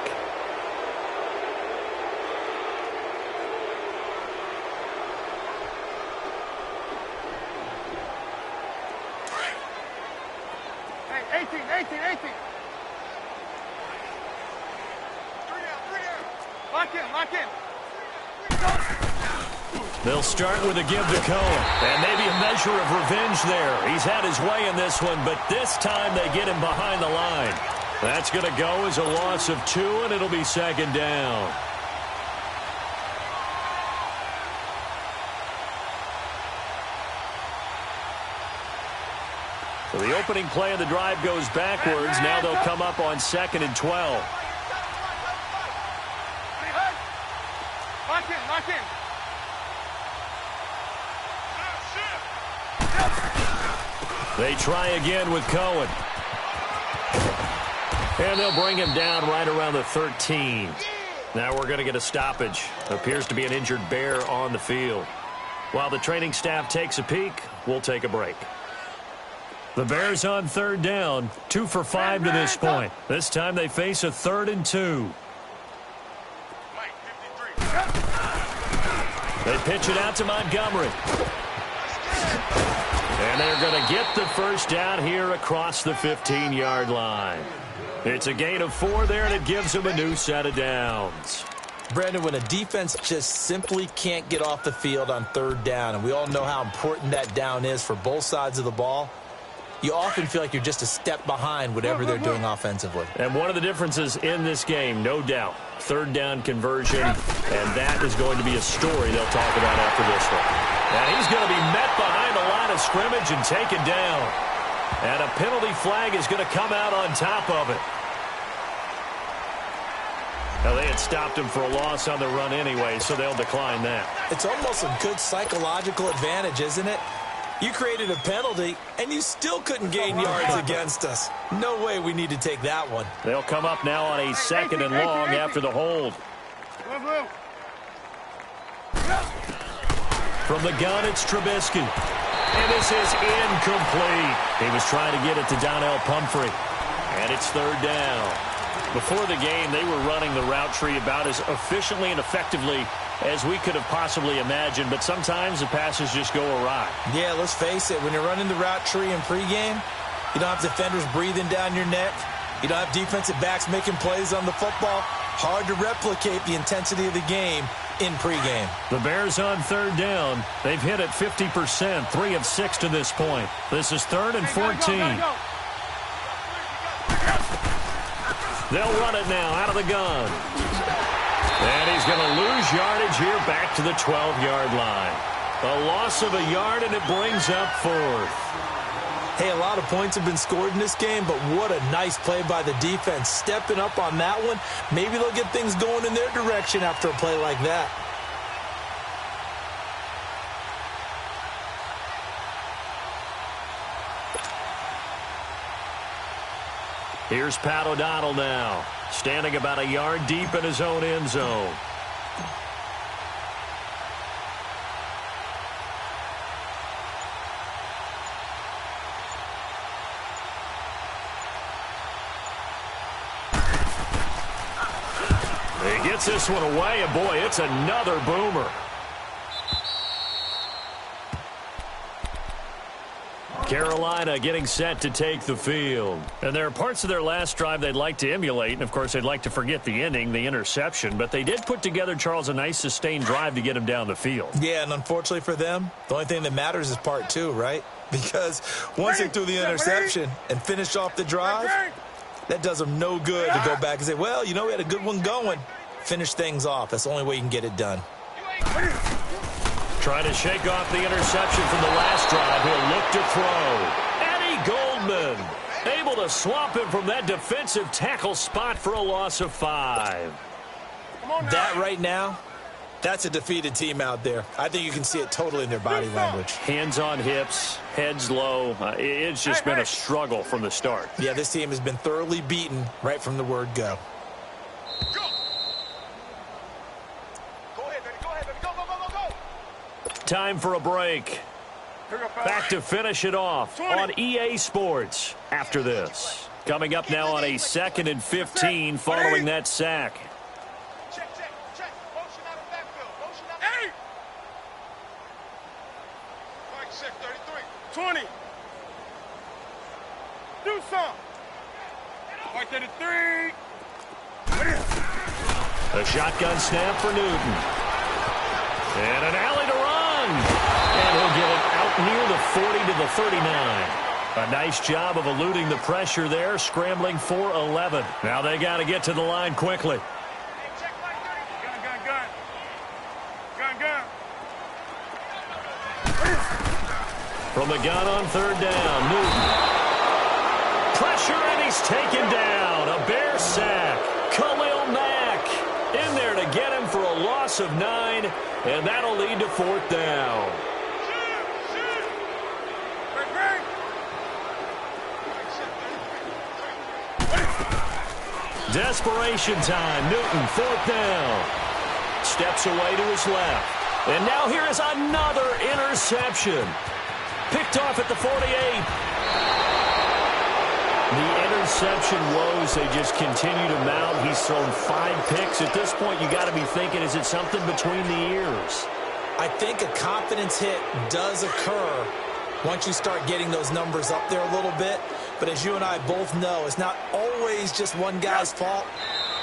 Hey, 18. Lock in. They'll start with a give to Cohen. And maybe a measure of revenge there. He's had his way in this one, but this time they get him behind the line. That's going to go as a loss of 2, and it'll be second down. So the opening play of the drive goes backwards. Now they'll come up on 2nd and 12. Lock in. They try again with Cohen. And they'll bring him down right around the 13. Now we're going to get a stoppage. Appears to be an injured Bear on the field. While the training staff takes a peek, we'll take a break. The Bears on 3rd down, 2 for 5 to this point. This time they face a 3rd and 2. They pitch it out to Montgomery. And they're going to get the first down here across the 15-yard line. It's a gain of 4 there, and it gives them a new set of downs. Brandon, when a defense just simply can't get off the field on 3rd down, and we all know how important that down is for both sides of the ball, you often feel like you're just a step behind whatever they're doing offensively. And one of the differences in this game, no doubt, 3rd down conversion, and that is going to be a story they'll talk about after this one. And he's going to be met behind the line of scrimmage and taken down. And a penalty flag is going to come out on top of it. Now, they had stopped him for a loss on the run anyway, so they'll decline that. It's almost a good psychological advantage, isn't it? You created a penalty, and you still couldn't gain yards against us. No way we need to take that one. They'll come up now on a 2nd and long after the hold. From the gun, it's Trubisky. And this is incomplete. He was trying to get it to Donnell Pumphrey. And it's 3rd down. Before the game, they were running the route tree about as efficiently and effectively as we could have possibly imagined, but sometimes the passes just go awry. Yeah, let's face it. When you're running the route tree in pregame, you don't have defenders breathing down your neck. You don't have defensive backs making plays on the football. Hard to replicate the intensity of the game in pregame. The Bears on 3rd down. They've hit it 50%, 3 of 6 to this point. This is 3rd and 14. They'll run it now out of the gun. And he's going to lose yardage here back to the 12-yard line. A loss of a yard, and it brings up 4th. Hey, a lot of points have been scored in this game, but what a nice play by the defense. Stepping up on that one, maybe they'll get things going in their direction after a play like that. Here's Pat O'Donnell now, standing about a yard deep in his own end zone. He gets this one away, and boy, it's another boomer. Carolina getting set to take the field. And there are parts of their last drive they'd like to emulate, and of course they'd like to forget the ending, the interception, but they did put together, Charles, a nice sustained drive to get him down the field. Yeah, and unfortunately for them, the only thing that matters is part two, right? Because once they threw the interception and finished off the drive, that does them no good to go back and say, well, you know, we had a good one going. Finish things off. That's the only way you can get it done. Trying to shake off the interception from the last drive. He'll look to throw. Eddie Goldman able to swamp him from that defensive tackle spot for a loss of 5. That right now, that's a defeated team out there. I think you can see it totally in their body language. Hands on hips, heads low. It's just been a struggle from the start. Yeah, this team has been thoroughly beaten right from the word go. Time for a break. Back to finish it off on EA Sports after this. Coming up now on a 2nd and 15 following that sack. Check. Motion out of backfield. Motion out. Hey! Right, check, 33. 20. Do some. Right, 33. A shotgun snap for Newton. And an alley to run. And he'll get it out near the 40 to the 39. A nice job of eluding the pressure there, scrambling for 11. Now they got to get to the line quickly. Gun. From the gun on 3rd down, Newton. Pressure, and he's taken down. A Bear sack. Khalil Mack in there to get him for a loss of 9, and that'll lead to 4th down. Desperation time. Newton, 4th down. Steps away to his left. And now here is another interception. Picked off at the 48. The interception woes, they just continue to mount. He's thrown 5 picks. At this point, you got to be thinking, is it something between the ears? I think a confidence hit does occur once you start getting those numbers up there a little bit. But as you and I both know, it's not always just one guy's fault.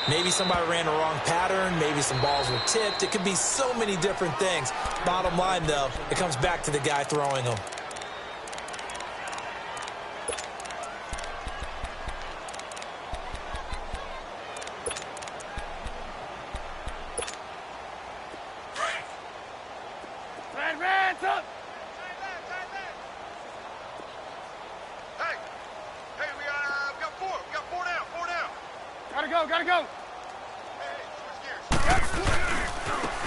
Maybe somebody ran the wrong pattern. Maybe some balls were tipped. It could be so many different things. Bottom line, though, it comes back to the guy throwing them. Gotta go.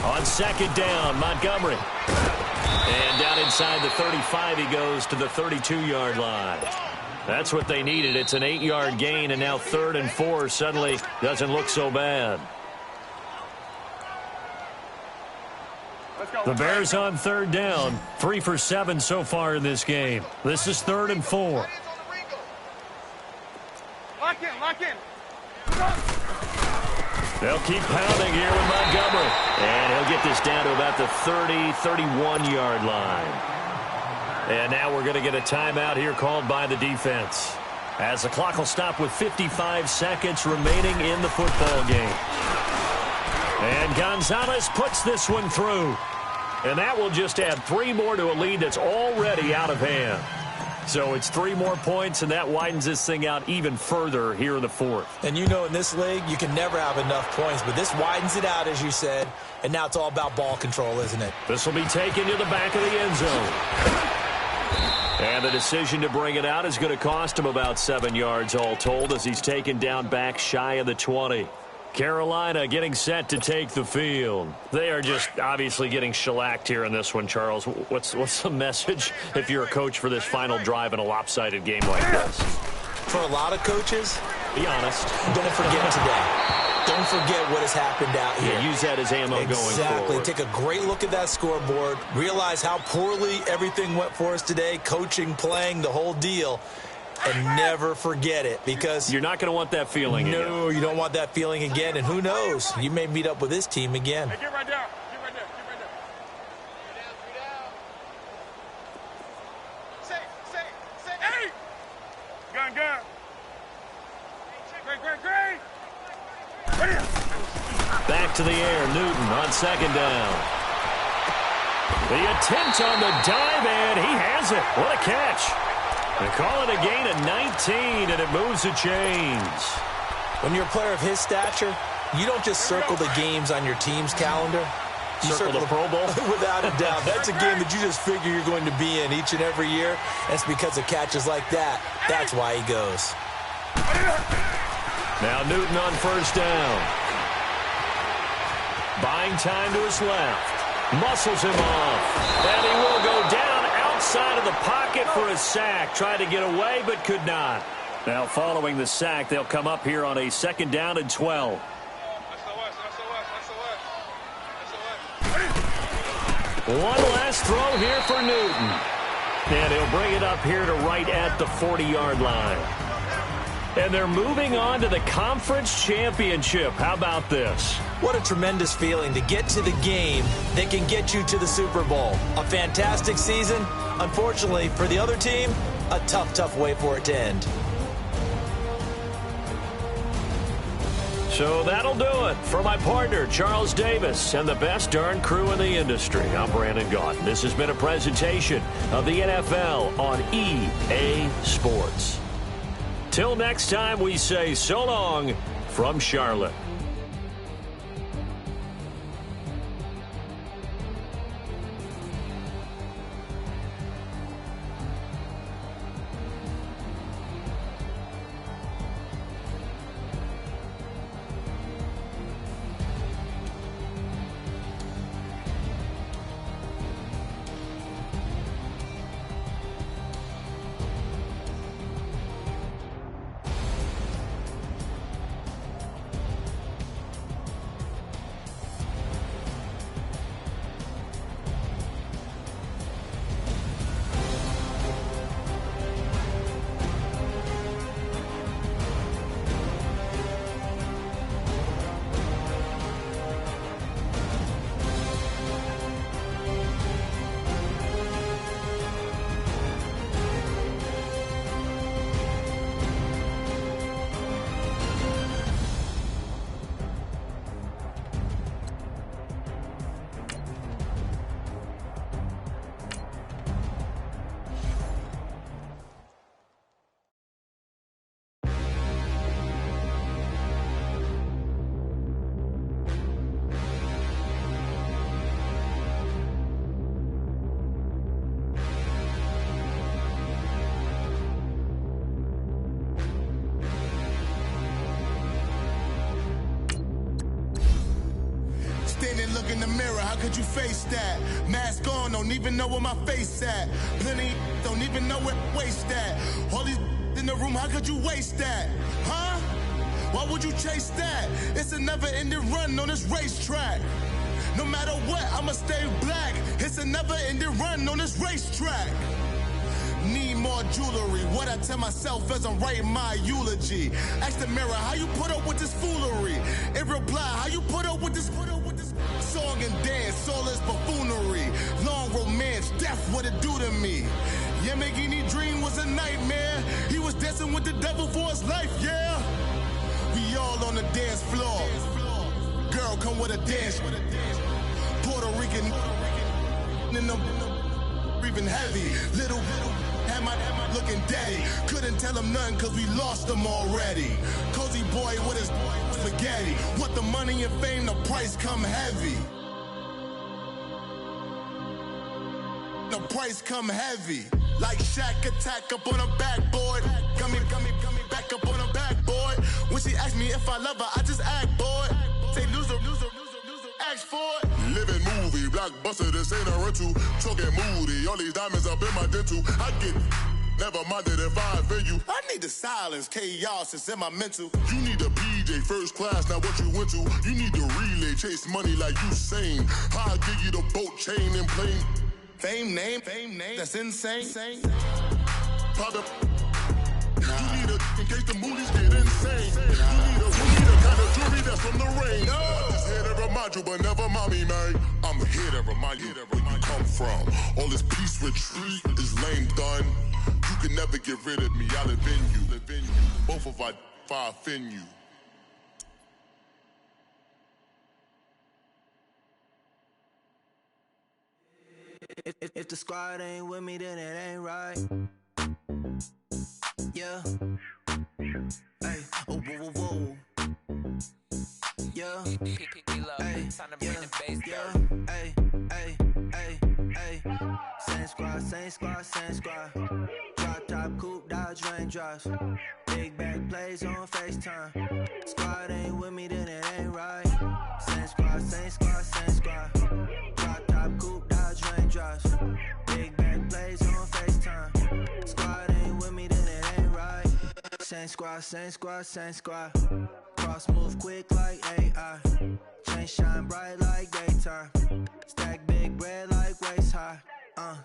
On 2nd down, Montgomery. And down inside the 35, he goes to the 32-yard line. That's what they needed. It's an 8-yard gain, and now 3rd and 4 suddenly doesn't look so bad. The Bears on 3rd down, 3 for 7 so far in this game. This is 3rd and 4. Lock in. They'll keep pounding here with Montgomery. And he'll get this down to about the 30, 31-yard line. And now we're going to get a timeout here called by the defense, as the clock will stop with 55 seconds remaining in the football game. And Gonzalez puts this one through. And that will just add 3 more to a lead that's already out of hand. So it's 3 more points, and that widens this thing out even further here in the 4th. And you know in this league, you can never have enough points, but this widens it out, as you said, and now it's all about ball control, isn't it? This will be taken to the back of the end zone. And the decision to bring it out is going to cost him about 7 yards all told, as he's taken down back shy of the 20. Carolina getting set to take the field. They are just obviously getting shellacked here in this one, Charles. What's the message if you're a coach for this final drive in a lopsided game like this? For a lot of coaches, Be honest. Don't forget today. Don't forget what has happened out here. Yeah, use that as ammo going forward. Exactly. Take a great look at that scoreboard. Realize how poorly everything went for us today. Coaching, playing, the whole deal. And never forget it, because you're not going to want that feeling again. No, you don't want that feeling again. And who knows? You may meet up with this team again. Hey, get right down. Get right there. Get right there. Get down. Say. Hey! Gun. Great. Back to the air. Newton on second down. The attempt on the dive, and he has it. What a catch. They call it a gain of 19, and it moves the chains. When you're a player of his stature, you don't just circle the games on your team's calendar. You circle the Pro Bowl? Without a doubt. That's a game that you just figure you're going to be in each and every year. That's because of catches like that. That's why he goes. Now Newton on first down. Buying time to his left. Muscles him off. And he will go down outside of the pocket for a sack. Tried to get away, but could not. Now following the sack, they'll come up here on a second down and 12. One last throw here for Newton. And he'll bring it up here to right at the 40-yard line. And they're moving on to the conference championship. How about this? What a tremendous feeling to get to the game that can get you to the Super Bowl. A fantastic season. Unfortunately, for the other team, a tough way for it to end. So that'll do it for my partner, Charles Davis, and the best darn crew in the industry. I'm Brandon Gaudin. This has been a presentation of the NFL on EA Sports. Till next time, we say so long from Charlotte. Look in the mirror, how could you face that? Mask on, don't even know where my face at. Plenty don't even know where waist at. All these in the room, how could you waste that? Huh? Why would you chase that? It's a never-ending run on this racetrack. No matter what, I'ma stay black. It's a never-ending run on this racetrack. Need more jewelry. What I tell myself as I'm writing my eulogy. Ask the mirror, how you put up with this foolery? In reply, how you put up with this song and dance, all this buffoonery. Long romance, death, what it do to me? Yamagini dream was a nightmare. He was dancing with the devil for his life, yeah. We all on the dance floor. Girl, come with a dance. Puerto Rican in the breathing heavy. Little am I looking daddy. Couldn't tell him nothing cause we lost him already. Cozy boy with his spaghetti. Want the money and fame, the price come heavy. The price come heavy. Like Shaq attack up on a backboard. Gummy, back up on a backboard. When she asked me if I love her, I just act bored. Say loser, ask for it. Living movie, blockbuster, this ain't a rental. Talking moody, all these diamonds up in my dental. I get never minded if I offend you. I need the silence, chaos is in my mental. You need a PJ first class, not what you went to. You need the relay, chase money like you sane. I'll give you the boat chain and plane. Fame name, that's insane. Pop up. You need a, in case the movies get insane. You need a kind of jewelry that's from the rain. I'm just here to remind you, but never mommy, man. I'm here to remind you where you come from. All this peace retreat is lame done. You can never get rid of me, I'll live in you. Both of us, if I offend you. If the squad ain't with me, then it ain't right. Yeah. Hey, oh, whoa, whoa, whoa. Yeah. Hey, yeah. Hey, hey, hey, hey. Same squad. Drop top, coupe, Dodge raindrops. Big back plays on FaceTime. Squad ain't with me, then it ain't right. Same squad. Drop top, coupe, Dodge raindrops. Big back plays on FaceTime. Squad ain't with me, then it ain't right. Same squad. Cross move quick like AI. Chain shine bright like daytime. Stack big bread like waist high. I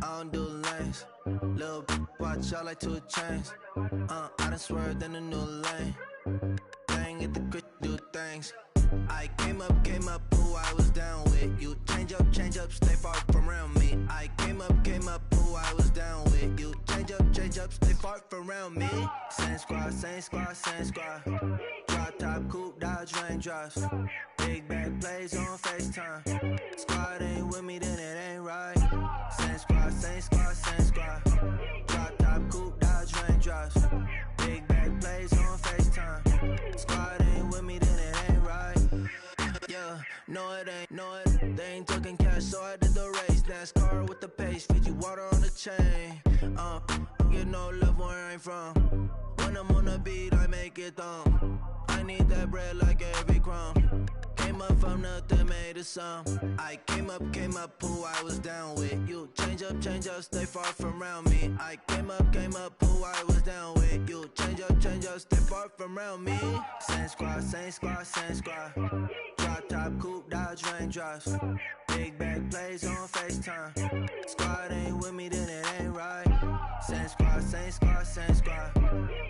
don't do lanes. Lil' watch out like 2 chains. I done swerved in a new lane. Bang at the crit, do things. I came up, who I was down with. You change up, stay far from around me. I came up, who I was down with. You change up, stay far from around me. Same squad. Drop top, coupe, Dodge raindrops. Big back plays on FaceTime. Squad ain't with me, then it ain't right. Same squad. Drop top, coupe, Dodge raindrops. Big back plays on FaceTime. Squad ain't with me, then it ain't right. Yeah, no it ain't. They ain't talking cash, so I did the race. NASCAR with the pace, feed you water on the chain. Get no love where I'm from. When I'm on the beat, I make it thumb. I need that bread like every crumb. Came up from nothing, made a sum. I came up, who I was down with. You change up, stay far from around me. I came up, who I was down with. You change up, stay far from around me. Same squad. Drop top, coupe, Dodge raindrops. Big back plays on FaceTime. Squad ain't with me, then it ain't right. Same squad.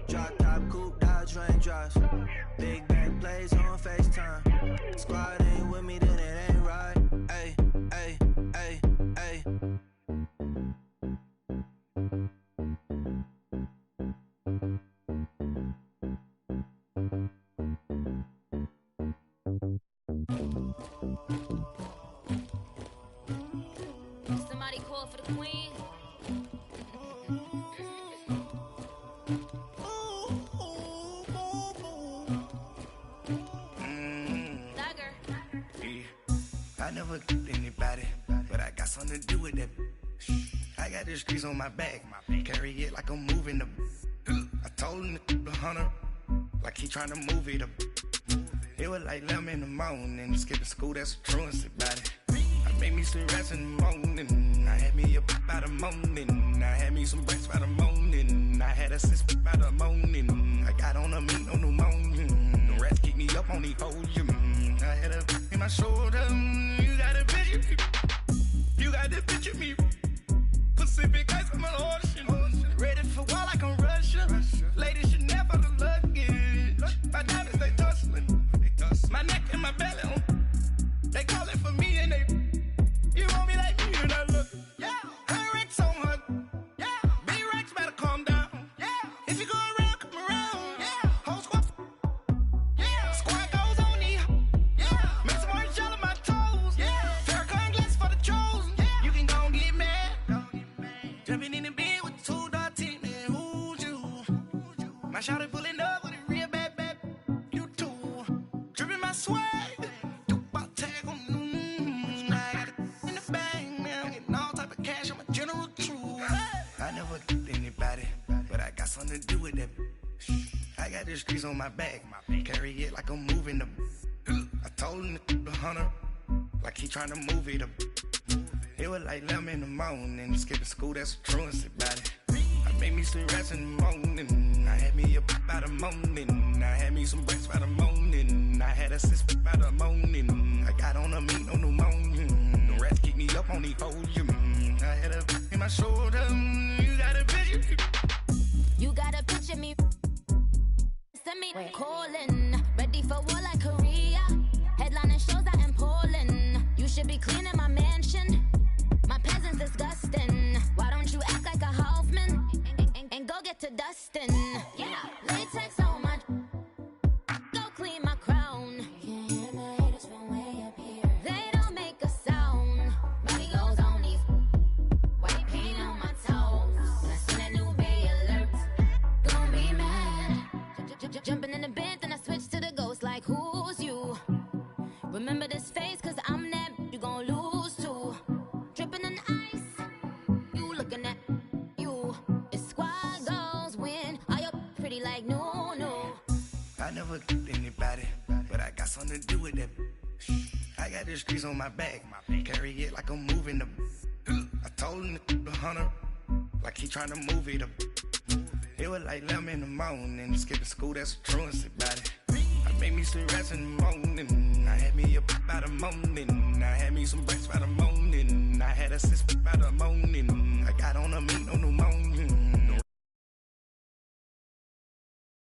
Drop top, coupe, Dodge raindrops. Big back plays on FaceTime. Squad ain't with me, then it ain't right. Ay. Somebody call for the queen. I never killed anybody, but I got something to do with that. I got the streets on my back, carry it like I'm moving the. I told him the hunter, like he trying to move it up. It was like 11 in the morning, skipping school, that's a truancy about it. I made me some rats in the morning, I had me a pop by the morning, I had me some breaks by the morning, I had a sis by the morning, I got on a meat, no pneumonia, the rats keep me up on the podium, I had a in my shoulder, you got a picture me, you got the picture me, Pacific ice on my ocean, ready for war like I'm Russia, ladies should never the luggage, my diamonds they tussling, my neck and my belly on, they call it for me and they, you want me like me and I look, yeah, her Rex on her, yeah, B-Rex better calm down, yeah, if you go around, come around, yeah, whole squad, yeah, squad goes on the, yeah, make some orange gel on my toes, yeah, Farrakhan glass for the trolls, yeah, you can go and get mad, jumping in the bed with 2 dark teeth, man, who's you, my shawty pulling up with a real bad, you too, dripping my swag, I never killed anybody, but I got something to do with that. I got the streets on my back, carry it like I'm moving the. I told him the hunter, like he trying to move it up. It was like 11 in the morning, skipping school, that's a truancy about it. I made me sleep rest in the morning. I had me up by the morning. I had me some breakfast by the morning. I had a sip by the morning. I got on a meat, no pneumonia. The rats keep me up on the podium. I had a in my shoulder. You got a picture. You got a picture me. Send me calling. Ready for war like Korea. Headlining shows out in Poland. You should be cleaning my mansion. My peasants disgusting. Why don't you act like a Hoffman and go get to dustin'? Yeah, latex on my. Go clean my crown. Can't hear my haters from way up here. They don't make a sound. Money goes on these. White paint on my toes. When I see that new Bay alert, gon' be mad. Jumping in the bed, then I switch to the ghost like who's you? Remember this face, cause I'm that you gon' lose too. Dripping in ice, you looking at you. It's squad goals win. Are you pretty like no? I never did anybody, but I got something to do with that. I got the streets on my back, carry it like I'm moving the. I told him the hunter, like he trying to move it up. It was like 11 in the morning, skipping school, that's the truancy about it. I made me sleep rest in the morning. I had me up by the morning. I had me some breakfast by the morning. I had a sip by the morning. I got on a meat, no pneumonia.